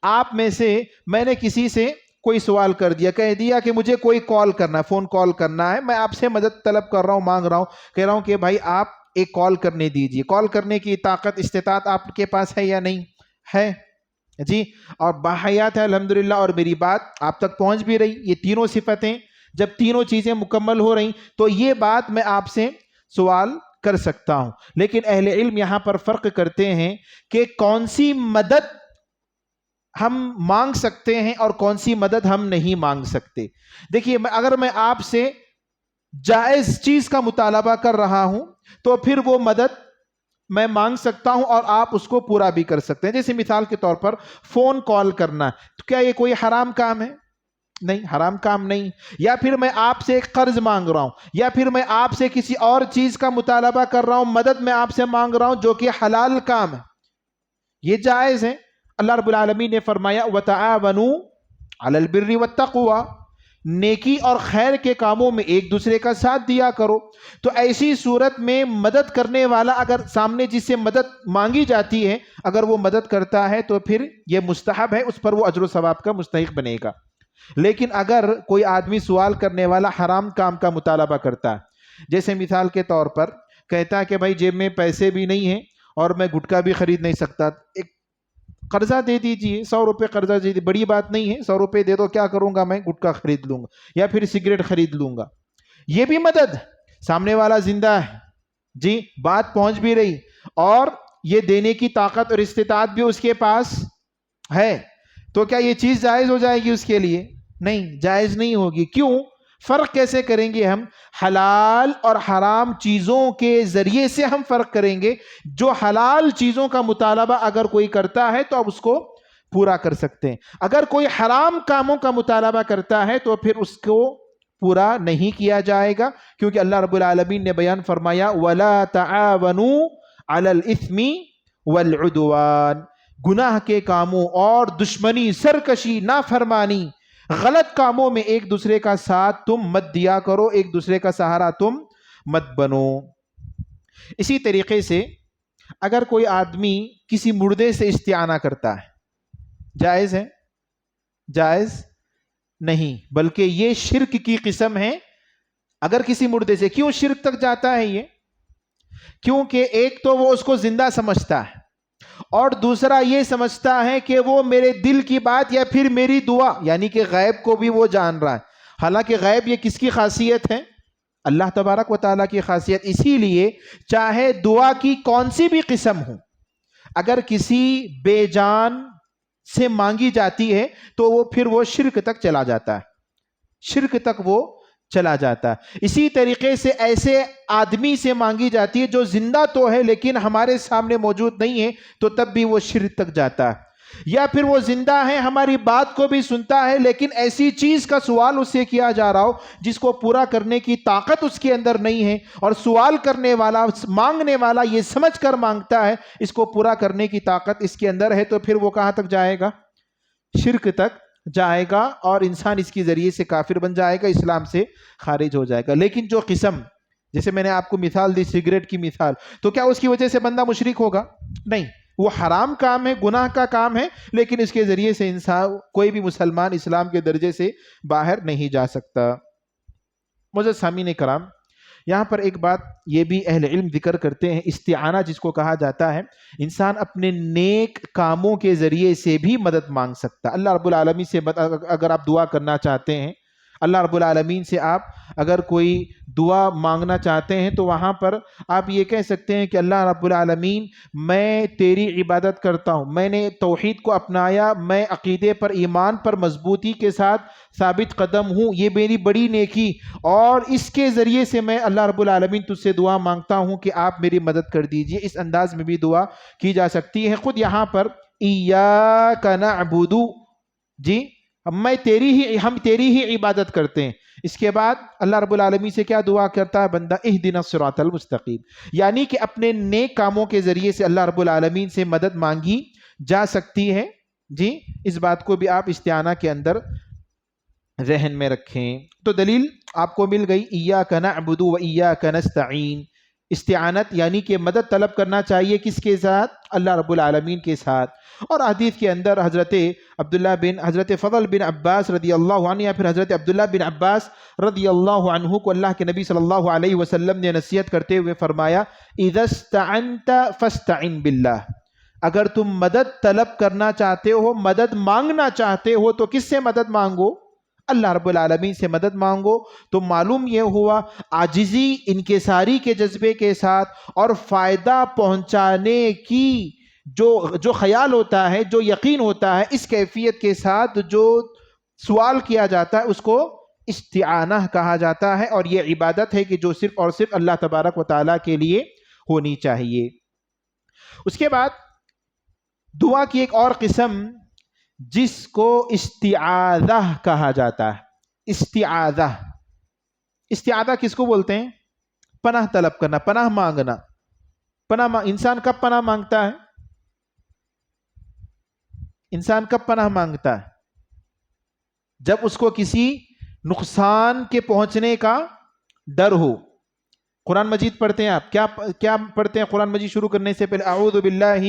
S1: آپ میں سے میں نے کسی سے کوئی سوال کر دیا، کہہ دیا کہ مجھے کوئی کال کرنا ہے، فون کال کرنا ہے، میں آپ سے مدد طلب کر رہا ہوں، مانگ رہا ہوں، کہہ رہا ہوں کہ بھائی آپ ایک کال کرنے دیجئے۔ کال کرنے کی طاقت، استطاعت آپ کے پاس ہے یا نہیں ہے جی؟ اور باحیات ہے الحمدللہ، اور میری بات آپ تک پہنچ بھی رہی۔ یہ تینوں صفتیں جب تینوں چیزیں مکمل ہو رہی تو یہ بات میں آپ سے سوال کر سکتا ہوں۔ لیکن اہل علم یہاں پر فرق کرتے ہیں کہ کون سی مدد ہم مانگ سکتے ہیں اور کون سی مدد ہم نہیں مانگ سکتے۔ دیکھیے، اگر میں آپ سے جائز چیز کا مطالبہ کر رہا ہوں تو پھر وہ مدد میں مانگ سکتا ہوں اور آپ اس کو پورا بھی کر سکتے ہیں۔ جیسے مثال کے طور پر فون کال کرنا، تو کیا یہ کوئی حرام کام ہے؟ نہیں، حرام کام نہیں۔ یا پھر میں آپ سے ایک قرض مانگ رہا ہوں، یا پھر میں آپ سے کسی اور چیز کا مطالبہ کر رہا ہوں، مدد میں آپ سے مانگ رہا ہوں جو کہ حلال کام ہے، یہ جائز ہے۔ اللہ رب العالمین نے فرمایا وَتَعَاوَنُوا عَلَى الْبِرِّ وَالتَّقْوَى، نیکی اور خیر کے کاموں میں ایک دوسرے کا ساتھ دیا کرو۔ تو ایسی صورت میں مدد کرنے والا اگر سامنے جس سے مدد مانگی جاتی ہے اگر وہ مدد کرتا ہے تو پھر یہ مستحب ہے، اس پر وہ اجر و ثواب کا مستحق بنے گا۔ لیکن اگر کوئی آدمی سوال کرنے والا حرام کام کا مطالبہ کرتا ہے، جیسے مثال کے طور پر کہتا ہے کہ بھائی جیب میں پیسے بھی نہیں ہیں اور میں گٹکا بھی خرید نہیں سکتا، ایک قرضہ دے دیجئے، 100 روپے قرضہ دے دیجئے، بڑی بات نہیں ہے، 100 روپے دے دو، کیا کروں گا میں، گٹکا خرید لوں گا یا پھر سگریٹ خرید لوں گا. یہ بھی مدد، سامنے والا زندہ ہے جی، بات پہنچ بھی رہی اور یہ دینے کی طاقت اور استطاعت بھی اس کے پاس ہے، تو کیا یہ چیز جائز ہو جائے گی اس کے لیے؟ نہیں، جائز نہیں ہوگی. کیوں؟ فرق کیسے کریں گے ہم؟ حلال اور حرام چیزوں کے ذریعے سے ہم فرق کریں گے. جو حلال چیزوں کا مطالبہ اگر کوئی کرتا ہے تو اب اس کو پورا کر سکتے ہیں، اگر کوئی حرام کاموں کا مطالبہ کرتا ہے تو پھر اس کو پورا نہیں کیا جائے گا، کیونکہ اللہ رب العالمین نے بیان فرمایا وَلَا تَعَاوَنُوا عَلَى الْإِثْمِ وَالْعُدْوَانِ، گناہ کے کاموں اور دشمنی، سرکشی، نافرمانی، غلط کاموں میں ایک دوسرے کا ساتھ تم مت دیا کرو، ایک دوسرے کا سہارا تم مت بنو. اسی طریقے سے اگر کوئی آدمی کسی مردے سے استعانہ کرتا ہے، جائز ہے؟ جائز نہیں، بلکہ یہ شرک کی قسم ہے. اگر کسی مردے سے، کیوں شرک تک جاتا ہے یہ؟ کیونکہ ایک تو وہ اس کو زندہ سمجھتا ہے اور دوسرا یہ سمجھتا ہے کہ وہ میرے دل کی بات یا پھر میری دعا، یعنی کہ غیب کو بھی وہ جان رہا ہے. حالانکہ غیب یہ کس کی خاصیت ہے؟ اللہ تبارک و تعالیٰ کی خاصیت. اسی لیے چاہے دعا کی کون سی بھی قسم ہو، اگر کسی بے جان سے مانگی جاتی ہے تو وہ پھر وہ شرک تک چلا جاتا ہے، شرک تک وہ چلا جاتا ہے. اسی طریقے سے ایسے آدمی سے مانگی جاتی ہے جو زندہ تو ہے لیکن ہمارے سامنے موجود نہیں ہے، تو تب بھی وہ شرک تک جاتا ہے. یا پھر وہ زندہ ہے، ہماری بات کو بھی سنتا ہے، لیکن ایسی چیز کا سوال اس سے کیا جا رہا ہو جس کو پورا کرنے کی طاقت اس کے اندر نہیں ہے، اور سوال کرنے والا، مانگنے والا یہ سمجھ کر مانگتا ہے اس کو پورا کرنے کی طاقت اس کے اندر ہے، تو پھر وہ کہاں تک جائے گا؟ شرک تک جائے گا، اور انسان اس کی ذریعے سے کافر بن جائے گا، اسلام سے خارج ہو جائے گا. لیکن جو قسم، جیسے میں نے آپ کو مثال دی سگریٹ کی مثال، تو کیا اس کی وجہ سے بندہ مشرک ہوگا؟ نہیں، وہ حرام کام ہے، گناہ کا کام ہے، لیکن اس کے ذریعے سے انسان، کوئی بھی مسلمان اسلام کے درجے سے باہر نہیں جا سکتا. معزز سامعین کرام، یہاں پر ایک بات یہ بھی اہل علم ذکر کرتے ہیں، استعانہ جس کو کہا جاتا ہے، انسان اپنے نیک کاموں کے ذریعے سے بھی مدد مانگ سکتا. اللہ رب العالمین سے اگر آپ دعا کرنا چاہتے ہیں، اللہ رب العالمین سے آپ اگر کوئی دعا مانگنا چاہتے ہیں تو وہاں پر آپ یہ کہہ سکتے ہیں کہ اللہ رب العالمین، میں تیری عبادت کرتا ہوں، میں نے توحید کو اپنایا، میں عقیدے پر، ایمان پر مضبوطی کے ساتھ ثابت قدم ہوں، یہ میری بڑی نیکی، اور اس کے ذریعے سے میں اللہ رب العالمین تجھ سے دعا مانگتا ہوں کہ آپ میری مدد کر دیجئے. اس انداز میں بھی دعا کی جا سکتی ہے. خود یہاں پر ایاک نعبد، جی ہم تیری ہی عبادت کرتے ہیں. اس کے بعد اللہ رب العالمین سے کیا دعا کرتا ہے بندہ؟ اہدنا الصراط المستقیم، یعنی کہ اپنے نیک کاموں کے ذریعے سے اللہ رب العالمین سے مدد مانگی جا سکتی ہے. جی اس بات کو بھی آپ استعانہ کے اندر ذہن میں رکھیں. تو دلیل آپ کو مل گئی، ایاک نعبد و ایاک نستعین. استعانت یعنی کہ مدد طلب کرنا چاہیے کس کے ساتھ؟ اللہ رب العالمین کے ساتھ. اور حدیث کے اندر حضرت فضل بن عباس رضی اللہ عنہ یا پھر حضرت عبداللہ بن عباس رضی اللہ عنہ کو اللہ کے نبی صلی اللہ علیہ وسلم نے نصیحت کرتے ہوئے فرمایا، اذا استعنت فاستعن باللہ، اگر تم مدد طلب کرنا چاہتے ہو، مدد مانگنا چاہتے ہو، تو کس سے مدد مانگو؟ اللہ رب العالمین سے مدد مانگو. تو معلوم یہ ہوا عاجزی، انکساری کے جذبے کے ساتھ اور فائدہ پہنچانے کی جو خیال ہوتا ہے، جو یقین ہوتا ہے، اس کیفیت کے ساتھ جو سوال کیا جاتا ہے اس کو استعانہ کہا جاتا ہے. اور یہ عبادت ہے کہ جو صرف اور صرف اللہ تبارک و تعالیٰ کے لیے ہونی چاہیے. اس کے بعد دعا کی ایک اور قسم جس کو استعاذہ کہا جاتا ہے. استعاذہ، استعاذہ کس کو بولتے ہیں؟ پناہ طلب کرنا، پناہ مانگنا. انسان کب پناہ مانگتا ہے؟ انسان کب پناہ مانگتا ہے؟ جب اس کو کسی نقصان کے پہنچنے کا ڈر ہو. قرآن مجید پڑھتے ہیں آپ، کیا پڑھتے ہیں قرآن مجید شروع کرنے سے پہلے؟ اعوذ باللہ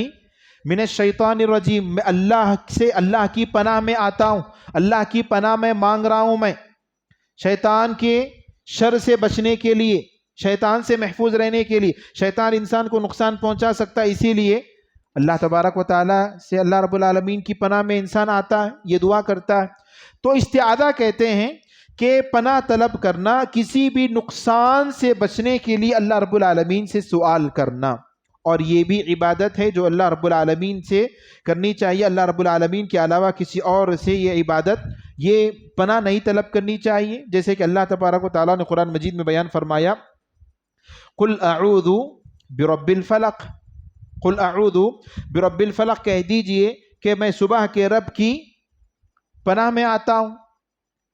S1: من الشیطان الرجیم، میں اللہ سے اللہ کی پناہ میں آتا ہوں، اللہ کی پناہ میں مانگ رہا ہوں میں شیطان کے شر سے بچنے کے لیے، شیطان سے محفوظ رہنے کے لیے۔ شیطان انسان کو نقصان پہنچا سکتا ہے، اسی لیے اللہ تبارک و تعالیٰ سے اللہ رب العالمین کی پناہ میں انسان آتا ہے، یہ دعا کرتا ہے۔ تو استعاذہ کہتے ہیں کہ پناہ طلب کرنا، کسی بھی نقصان سے بچنے کے لیے اللہ رب العالمین سے سوال کرنا، اور یہ بھی عبادت ہے جو اللہ رب العالمین سے کرنی چاہیے۔ اللہ رب العالمین کے علاوہ کسی اور سے یہ عبادت، یہ پناہ نہیں طلب کرنی چاہیے، جیسے کہ اللہ تبارک و تعالیٰ نے قرآن مجید میں بیان فرمایا، قل اعوذ برب الفلق، قل اعوذ برب الفلق، کہہ دیجئے کہ میں صبح کے رب کی پناہ میں آتا ہوں۔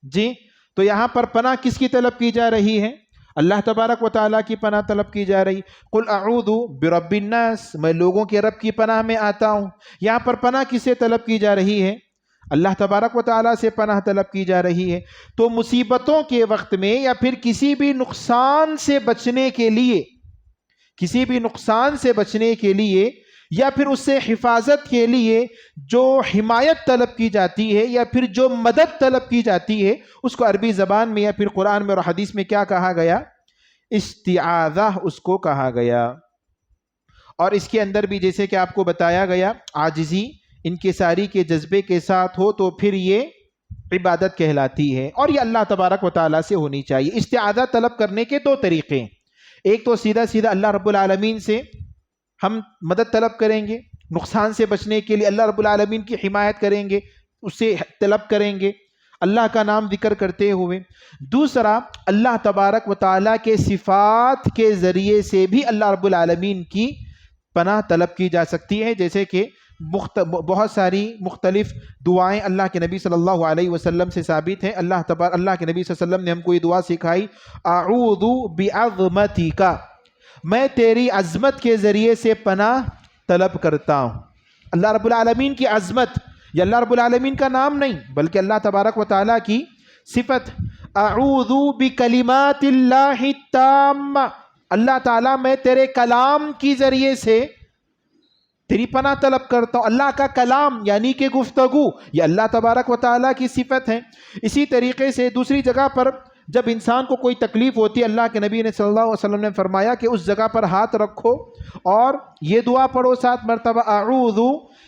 S1: جی، تو یہاں پر پناہ کس کی طلب کی جا رہی ہے؟ اللہ تبارک و تعالیٰ کی پناہ طلب کی جا رہی۔ قل اعوذ برب الناس، میں لوگوں کے رب کی پناہ میں آتا ہوں۔ یہاں پر پناہ کس سے طلب کی جا رہی ہے؟ اللہ تبارک و تعالیٰ سے پناہ طلب کی جا رہی ہے۔ تو مصیبتوں کے وقت میں یا پھر کسی بھی نقصان سے بچنے کے لیے، کسی بھی نقصان سے بچنے کے لیے یا پھر اس سے حفاظت کے لیے جو حمایت طلب کی جاتی ہے یا پھر جو مدد طلب کی جاتی ہے، اس کو عربی زبان میں یا پھر قرآن میں اور حدیث میں کیا کہا گیا؟ استعاذہ اس کو کہا گیا۔ اور اس کے اندر بھی جیسے کہ آپ کو بتایا گیا، عاجزی انکساری کے جذبے کے ساتھ ہو تو پھر یہ عبادت کہلاتی ہے، اور یہ اللہ تبارک و تعالیٰ سے ہونی چاہیے۔ استعاذہ طلب کرنے کے دو طریقے ہیں، ایک تو سیدھا سیدھا اللہ رب العالمین سے ہم مدد طلب کریں گے، نقصان سے بچنے کے لیے اللہ رب العالمین کی حمایت کریں گے، اس سے طلب کریں گے اللہ کا نام ذکر کرتے ہوئے۔ دوسرا، اللہ تبارک و تعالیٰ کے صفات کے ذریعے سے بھی اللہ رب العالمین کی پناہ طلب کی جا سکتی ہے، جیسے کہ بہت ساری مختلف دعائیں اللہ کے نبی صلی اللہ علیہ وسلم سے ثابت ہیں۔ اللہ کے نبی صلی اللہ علیہ وسلم نے ہم کو یہ دعا سکھائی، اعوذ بعظمتک، میں تیری عظمت کے ذریعے سے پناہ طلب کرتا ہوں۔ اللہ رب العالمین کی عظمت، یہ اللہ رب العالمین کا نام نہیں بلکہ اللہ تبارک و تعالیٰ کی صفت۔ اعوذ بکلمات اللہ التامہ، اللہ تعالیٰ میں تیرے کلام کی ذریعے سے تیری پناہ طلب کرتا ہوں۔ اللہ کا کلام یعنی کہ گفتگو، یہ اللہ تبارک و تعالیٰ کی صفت ہے۔ اسی طریقے سے دوسری جگہ پر جب انسان کو کوئی تکلیف ہوتی ہے، اللہ کے نبی نے صلی اللہ علیہ وسلم نے فرمایا کہ اس جگہ پر ہاتھ رکھو اور یہ دعا پڑھو 7 مرتبہ، اعوذ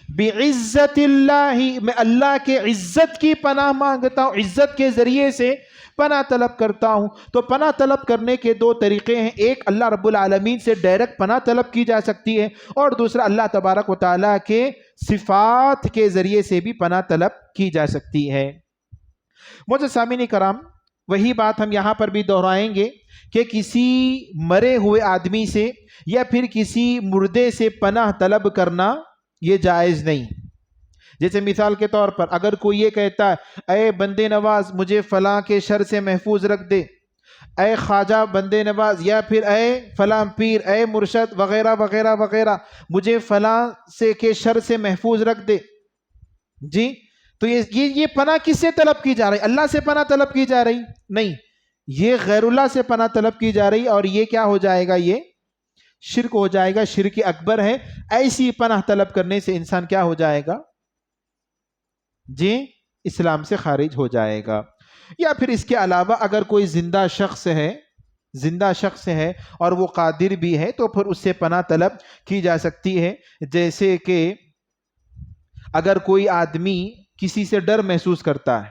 S1: بعزت اللہ، میں اللہ کے عزت کی پناہ مانگتا ہوں، عزت کے ذریعے سے پناہ طلب کرتا ہوں۔ تو پناہ طلب کرنے کے دو طریقے ہیں، ایک اللہ رب العالمین سے ڈائریکٹ پناہ طلب کی جا سکتی ہے، اور دوسرا اللہ تبارک و تعالیٰ کے صفات کے ذریعے سے بھی پناہ طلب کی جا سکتی ہے۔ معزز سامعین کرام، وہی بات ہم یہاں پر بھی دہرائیں گے کہ کسی مرے ہوئے آدمی سے یا پھر کسی مردے سے پناہ طلب کرنا یہ جائز نہیں۔ جیسے مثال کے طور پر اگر کوئی یہ کہتا ہے، اے بندے نواز مجھے فلاں کے شر سے محفوظ رکھ دے، اے خواجہ بندے نواز، یا پھر اے فلاں پیر، اے مرشد وغیرہ وغیرہ وغیرہ، مجھے فلاں سے کے شر سے محفوظ رکھ دے، جی، تو یہ پناہ کس سے طلب کی جا رہی؟ اللہ سے پناہ طلب کی جا رہی نہیں، یہ غیر اللہ سے پناہ طلب کی جا رہی، اور یہ کیا ہو جائے گا؟ یہ شرک ہو جائے گا، شرک اکبر ہے۔ ایسی پناہ طلب کرنے سے انسان کیا ہو جائے گا؟ جی، اسلام سے خارج ہو جائے گا۔ یا پھر اس کے علاوہ اگر کوئی زندہ شخص ہے اور وہ قادر بھی ہے تو پھر اس سے پناہ طلب کی جا سکتی ہے، جیسے کہ اگر کوئی آدمی کسی سے ڈر محسوس کرتا ہے،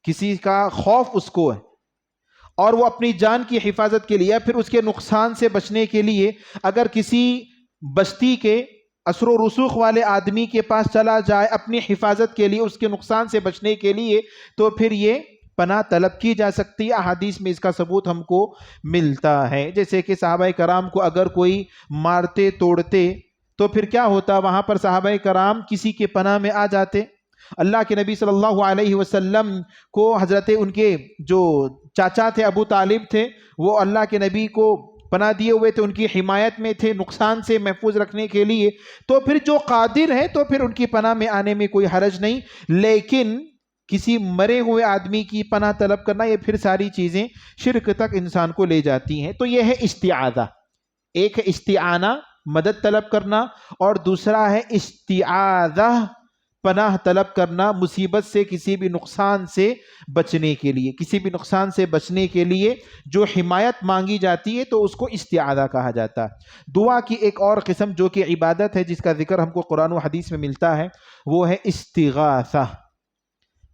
S1: کسی کا خوف اس کو ہے، اور وہ اپنی جان کی حفاظت کے لیے یا پھر اس کے نقصان سے بچنے کے لیے اگر کسی بستی کے اثر و رسوخ والے آدمی کے پاس چلا جائے اپنی حفاظت کے لیے، اس کے نقصان سے بچنے کے لیے، تو پھر یہ پناہ طلب کی جا سکتی ہے۔ احادیث میں اس کا ثبوت ہم کو ملتا ہے، جیسے کہ صحابہ کرام کو اگر کوئی مارتے توڑتے تو پھر کیا ہوتا؟ وہاں پر صحابہ کرام کسی کے پناہ میں آ جاتے۔ اللہ کے نبی صلی اللہ علیہ وسلم کو حضرت ان کے جو چاچا تھے ابو طالب تھے، وہ اللہ کے نبی کو پناہ دیے ہوئے تھے، ان کی حمایت میں تھے نقصان سے محفوظ رکھنے کے لیے، تو پھر جو قادر ہیں تو پھر ان کی پناہ میں آنے میں کوئی حرج نہیں۔ لیکن کسی مرے ہوئے آدمی کی پناہ طلب کرنا، یہ پھر ساری چیزیں شرک تک انسان کو لے جاتی ہیں۔ تو یہ ہے استعاذہ، ایک ہے استعانہ مدد طلب کرنا، اور دوسرا ہے استعاذہ، پناہ طلب کرنا مصیبت سے، کسی بھی نقصان سے بچنے کے لیے. کسی بھی نقصان سے بچنے کے لیے جو حمایت مانگی جاتی ہے تو اس کو استعاذہ کہا جاتا ہے. دعا کی ایک اور قسم جو کہ عبادت ہے، جس کا ذکر ہم کو قرآن و حدیث میں ملتا ہے، وہ ہے استغاثہ.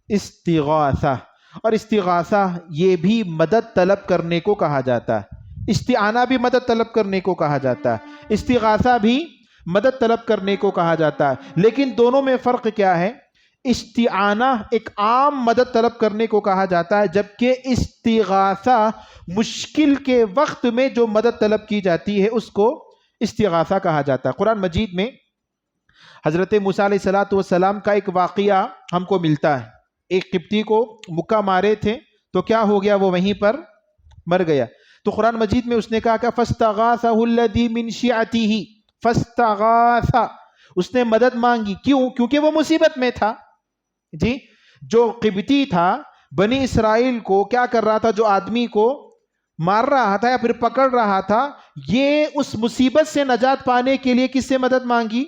S1: استغاثہ اور استغاثہ یہ بھی مدد طلب کرنے کو کہا جاتا ہے. استعانہ بھی مدد طلب کرنے کو کہا جاتا ہے، استغاثہ بھی مدد طلب کرنے کو کہا جاتا ہے. لیکن دونوں میں فرق کیا ہے؟ استعانہ ایک عام مدد طلب کرنے کو کہا جاتا ہے، جبکہ استغاثہ مشکل کے وقت میں جو مدد طلب کی جاتی ہے اس کو استغاثہ کہا جاتا ہے. قرآن مجید میں حضرت موسیٰ علیہ السلام کا ایک واقعہ ہم کو ملتا ہے. ایک قبطی کو مکہ مارے تھے تو کیا ہو گیا؟ وہ وہیں پر مر گیا. تو قرآن مجید میں اس نے کہا کہ فَاسْتَغَاثَهُ الَّذِي مِنْ شِيعَتِهِ، فَاسْتَغَاثَ، اس نے مدد مانگی. کیوں؟ کیونکہ وہ مصیبت میں تھا. جی، جو قبطی تھا بنی اسرائیل کو کیا کر رہا تھا؟ جو آدمی کو مار رہا تھا یا پھر پکڑ رہا تھا، یہ اس مصیبت سے نجات پانے کے لیے کس سے مدد مانگی؟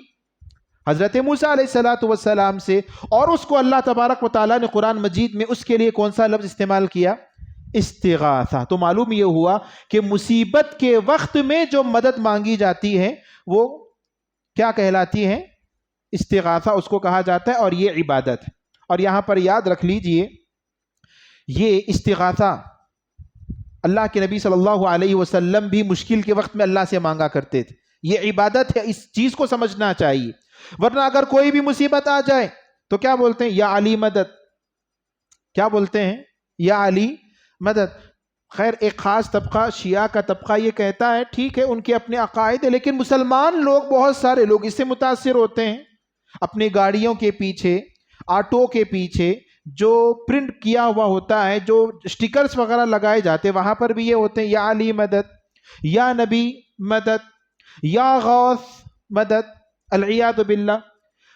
S1: حضرت موسیٰ علیہ السلام سے. اور اس کو اللہ تبارک و تعالیٰ نے قرآن مجید میں اس کے لیے کون سا لفظ استعمال کیا؟ استغاثہ. تو معلوم یہ ہوا کہ مصیبت کے وقت میں جو مدد مانگی جاتی ہے وہ کیا کہلاتی ہے؟ استغاثہ اس کو کہا جاتا ہے، اور یہ عبادت ہے. اور یہاں پر یاد رکھ لیجئے، یہ استغاثہ اللہ کے نبی صلی اللہ علیہ وسلم بھی مشکل کے وقت میں اللہ سے مانگا کرتے تھے. یہ عبادت ہے، اس چیز کو سمجھنا چاہیے. ورنہ اگر کوئی بھی مصیبت آ جائے تو کیا بولتے ہیں؟ یا علی مدد. کیا بولتے ہیں؟ یا علی مدد. خیر، ایک خاص طبقہ شیعہ کا طبقہ یہ کہتا ہے، ٹھیک ہے ان کے اپنے عقائد ہیں، لیکن مسلمان لوگ، بہت سارے لوگ اس سے متاثر ہوتے ہیں. اپنی گاڑیوں کے پیچھے، آٹو کے پیچھے جو پرنٹ کیا ہوا ہوتا ہے، جو سٹیکرز وغیرہ لگائے جاتے، وہاں پر بھی یہ ہوتے ہیں، یا علی مدد، یا نبی مدد، یا غوث مدد. العیاذ باللہ.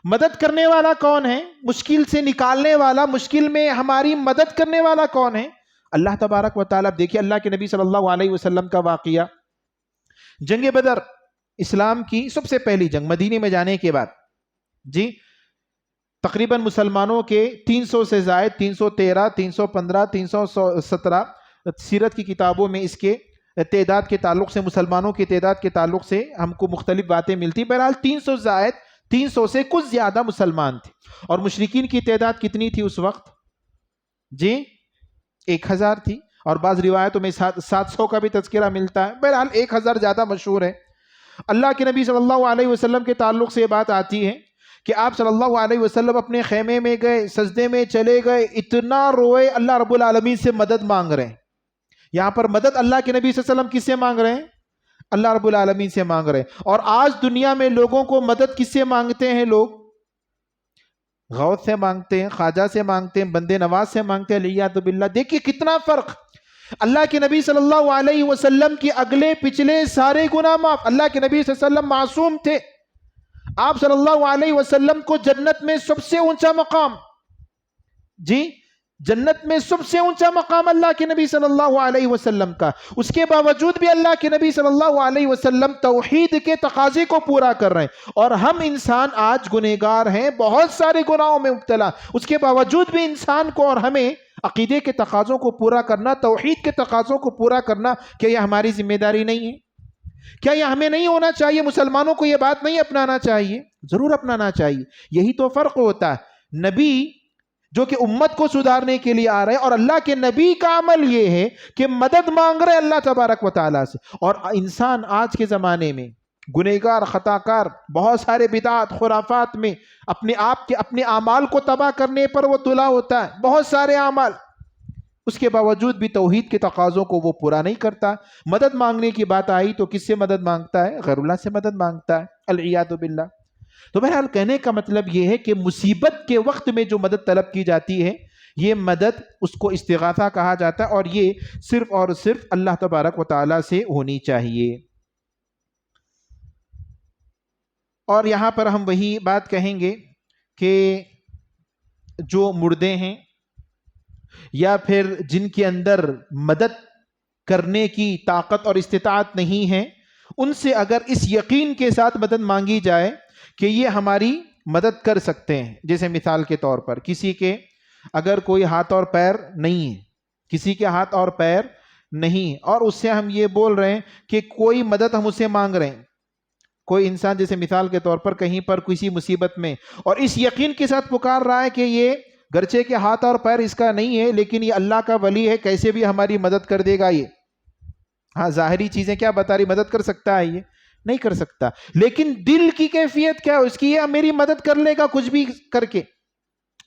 S1: مدد کرنے والا کون ہے؟ مشکل سے نکالنے والا، مشکل میں ہماری مدد کرنے والا کون ہے؟ اللہ تبارک و تعالیٰ. دیکھیے اللہ کے نبی صلی اللہ علیہ وسلم کا واقعہ، جنگ بدر، اسلام کی سب سے پہلی جنگ مدینے میں جانے کے بعد. جی، تقریباً مسلمانوں کے 300 سے زائد، 313، 315، 317 سیرت کی کتابوں میں اس کے تعداد کے تعلق سے، مسلمانوں کی تعداد کے تعلق سے ہم کو مختلف باتیں ملتی. بہرحال 300 زائد، 300 سے کچھ زیادہ مسلمان تھے. اور مشرکین کی تعداد کتنی تھی اس وقت؟ جی 1000 تھی، اور بعض روایتوں میں 700 کا بھی تذکرہ ملتا ہے. بہرحال 1000 زیادہ مشہور ہے. اللہ کے نبی صلی اللہ علیہ وسلم کے تعلق سے یہ بات آتی ہے کہ آپ صلی اللہ علیہ وسلم اپنے خیمے میں گئے، سجدے میں چلے گئے، اتنا روئے، اللہ رب العالمین سے مدد مانگ رہے ہیں. یہاں پر مدد اللہ کے نبی صلی اللہ علیہ وسلم کس سے مانگ رہے ہیں؟ اللہ رب العالمین سے مانگ رہے ہیں. اور آج دنیا میں لوگوں کو مدد کس سے مانگتے ہیں؟ لوگ غوث سے مانگتے ہیں، خواجہ سے مانگتے ہیں، بندے نواز سے مانگتے ہیں. العیاذ باللہ. دیکھیے کتنا فرق. اللہ کے نبی صلی اللہ علیہ وسلم کی اگلے پچھلے سارے گناہ معاف. اللہ کے نبی صلی اللہ علیہ وسلم معصوم تھے. آپ صلی اللہ علیہ وسلم کو جنت میں سب سے اونچا مقام، جی جنت میں سب سے اونچا مقام اللہ کے نبی صلی اللہ علیہ وسلم کا. اس کے باوجود بھی اللہ کے نبی صلی اللہ علیہ وسلم توحید کے تقاضے کو پورا کر رہے ہیں. اور ہم انسان آج گنہگار ہیں، بہت سارے گناہوں میں مبتلا. اس کے باوجود بھی انسان کو اور ہمیں عقیدے کے تقاضوں کو پورا کرنا، توحید کے تقاضوں کو پورا کرنا، کیا یہ ہماری ذمہ داری نہیں ہے؟ کیا یہ ہمیں نہیں ہونا چاہیے؟ مسلمانوں کو یہ بات نہیں اپنانا چاہیے؟ ضرور اپنانا چاہیے. یہی تو فرق ہوتا ہے. نبی جو کہ امت کو سدھارنے کے لیے آ رہے ہیں، اور اللہ کے نبی کا عمل یہ ہے کہ مدد مانگ رہے اللہ تبارک و تعالیٰ سے. اور انسان آج کے زمانے میں گنہگار، خطاکار، بہت سارے بدعات، خرافات میں اپنے آپ کے اپنے اعمال کو تباہ کرنے پر وہ تلا ہوتا ہے، بہت سارے اعمال. اس کے باوجود بھی توحید کے تقاضوں کو وہ پورا نہیں کرتا. مدد مانگنے کی بات آئی تو کس سے مدد مانگتا ہے؟ غیر اللہ سے مدد مانگتا ہے. العیاذ باللہ. تو بہرحال کہنے کا مطلب یہ ہے کہ مصیبت کے وقت میں جو مدد طلب کی جاتی ہے، یہ مدد اس کو استغاثہ کہا جاتا ہے، اور یہ صرف اور صرف اللہ تبارک و تعالیٰ سے ہونی چاہیے. اور یہاں پر ہم وہی بات کہیں گے کہ جو مردے ہیں یا پھر جن کے اندر مدد کرنے کی طاقت اور استطاعت نہیں ہے، ان سے اگر اس یقین کے ساتھ مدد مانگی جائے کہ یہ ہماری مدد کر سکتے ہیں. جیسے مثال کے طور پر کسی کے اگر کوئی ہاتھ اور پیر نہیں ہے، کسی کے ہاتھ اور پیر نہیں، اور اس سے ہم یہ بول رہے ہیں کہ کوئی مدد ہم اسے مانگ رہے ہیں. کوئی انسان جیسے مثال کے طور پر کہیں پر کسی مصیبت میں، اور اس یقین کے ساتھ پکار رہا ہے کہ یہ گرچہ کے ہاتھ اور پیر اس کا نہیں ہے لیکن یہ اللہ کا ولی ہے، کیسے بھی ہماری مدد کر دے گا. یہ ہاں ظاہری چیزیں کیا بتا رہی، مدد کر سکتا ہے؟ یہ نہیں کر سکتا. لیکن دل کی کیفیت کیا ہے اس کی، یہ میری مدد کر لے گا کچھ بھی کر کے.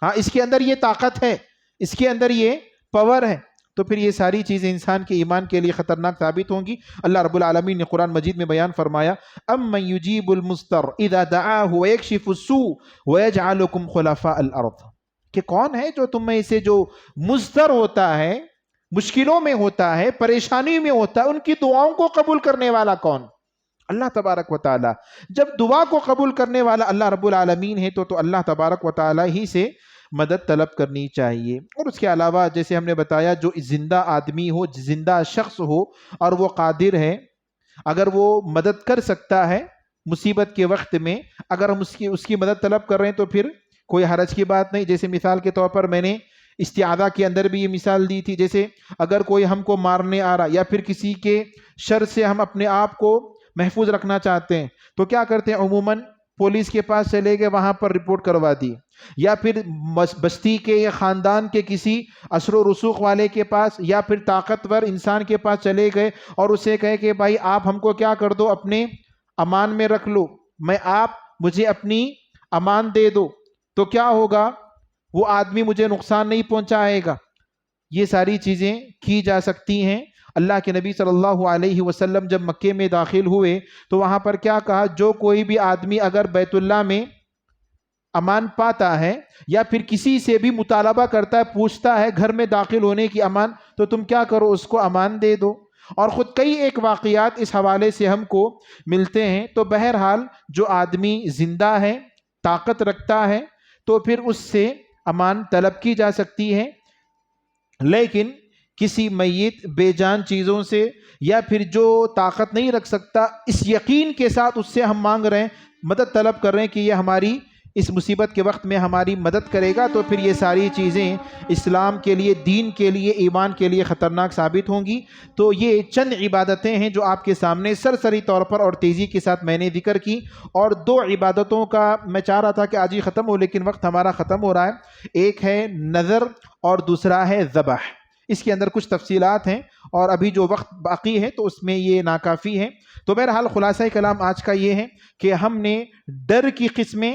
S1: ہاں اس کے اندر یہ طاقت ہے، اس کے اندر یہ پاور ہے. تو پھر یہ ساری چیزیں انسان کے ایمان کے لیے خطرناک ثابت ہوں گی. اللہ رب العالمین نے قرآن مجید میں بیان فرمایا امن یجیب المضطر اذا دعاہ ویکشف السوء ویجعلکم خلفاء الارض، کہ کون ہے جو تم میں سے جو مضطر ہوتا ہے، مشکلوں میں ہوتا ہے، پریشانی میں ہوتا ہے، ان کی دعاؤں کو قبول کرنے والا کون؟ اللہ تبارک و تعالی. جب دعا کو قبول کرنے والا اللہ رب العالمین ہے تو اللہ تبارک و تعالی ہی سے مدد طلب کرنی چاہیے. اور اس کے علاوہ جیسے ہم نے بتایا جو زندہ آدمی ہو، زندہ شخص ہو اور وہ قادر ہے، اگر وہ مدد کر سکتا ہے مصیبت کے وقت میں، اگر ہم اس کی مدد طلب کر رہے ہیں تو پھر کوئی حرج کی بات نہیں. جیسے مثال کے طور پر میں نے استعاذہ کے اندر بھی یہ مثال دی تھی. جیسے اگر کوئی ہم کو مارنے آ رہا یا پھر کسی کے شر سے ہم اپنے آپ کو محفوظ رکھنا چاہتے ہیں تو کیا کرتے ہیں؟ عموماً پولیس کے پاس چلے گئے، وہاں پر رپورٹ کروا دی، یا پھر بستی کے یا خاندان کے کسی اثر و رسوخ والے کے پاس یا پھر طاقتور انسان کے پاس چلے گئے اور اسے کہے کہ بھائی آپ ہم کو کیا کر دو، اپنے امان میں رکھ لو، آپ مجھے اپنی امان دے دو. تو کیا ہوگا؟ وہ آدمی مجھے نقصان نہیں پہنچائے گا. یہ ساری چیزیں کی جا سکتی ہیں. اللہ کے نبی صلی اللہ علیہ وسلم جب مکے میں داخل ہوئے تو وہاں پر کیا کہا؟ جو کوئی بھی آدمی اگر بیت اللہ میں امان پاتا ہے یا پھر کسی سے بھی مطالبہ کرتا ہے، پوچھتا ہے گھر میں داخل ہونے کی امان، تو تم کیا کرو؟ اس کو امان دے دو. اور خود کئی ایک واقعات اس حوالے سے ہم کو ملتے ہیں. تو بہرحال جو آدمی زندہ ہے، طاقت رکھتا ہے، تو پھر اس سے امان طلب کی جا سکتی ہے. لیکن کسی میت بے جان چیزوں سے یا پھر جو طاقت نہیں رکھ سکتا، اس یقین کے ساتھ اس سے ہم مانگ رہے ہیں، مدد طلب کر رہے ہیں کہ یہ ہماری اس مصیبت کے وقت میں ہماری مدد کرے گا، تو پھر یہ ساری چیزیں اسلام کے لیے، دین کے لیے، ایمان کے لیے خطرناک ثابت ہوں گی. تو یہ چند عبادتیں ہیں جو آپ کے سامنے سرسری طور پر اور تیزی کے ساتھ میں نے ذکر کی. اور دو عبادتوں کا میں چاہ رہا تھا کہ آج ہی ختم ہو، لیکن وقت ہمارا ختم ہو رہا ہے. ایک ہے نظر اور دوسرا ہے ذبح. اس کے اندر کچھ تفصیلات ہیں اور ابھی جو وقت باقی ہے تو اس میں یہ ناکافی ہے. تو بہرحال خلاصہ کلام آج کا یہ ہے کہ ہم نے ڈر کی قسمیں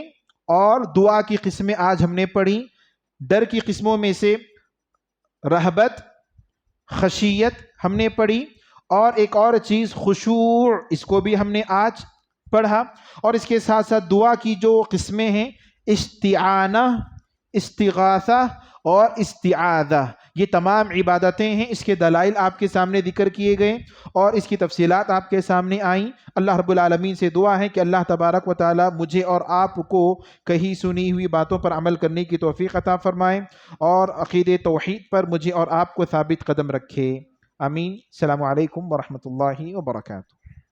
S1: اور دعا کی قسمیں آج ہم نے پڑھی. ڈر کی قسموں میں سے رہبت، خشیت ہم نے پڑھی، اور ایک اور چیز خشوع، اس کو بھی ہم نے آج پڑھا. اور اس کے ساتھ ساتھ دعا کی جو قسمیں ہیں استعانہ، استغاثہ اور استعاذہ، یہ تمام عبادتیں ہیں. اس کے دلائل آپ کے سامنے ذکر کیے گئے اور اس کی تفصیلات آپ کے سامنے آئیں. اللہ رب العالمین سے دعا ہے کہ اللہ تبارک و تعالی مجھے اور آپ کو کہیں سنی ہوئی باتوں پر عمل کرنے کی توفیق عطا فرمائے اور عقیدہ توحید پر مجھے اور آپ کو ثابت قدم رکھے. آمین. السلام علیکم ورحمۃ اللہ وبرکاتہ.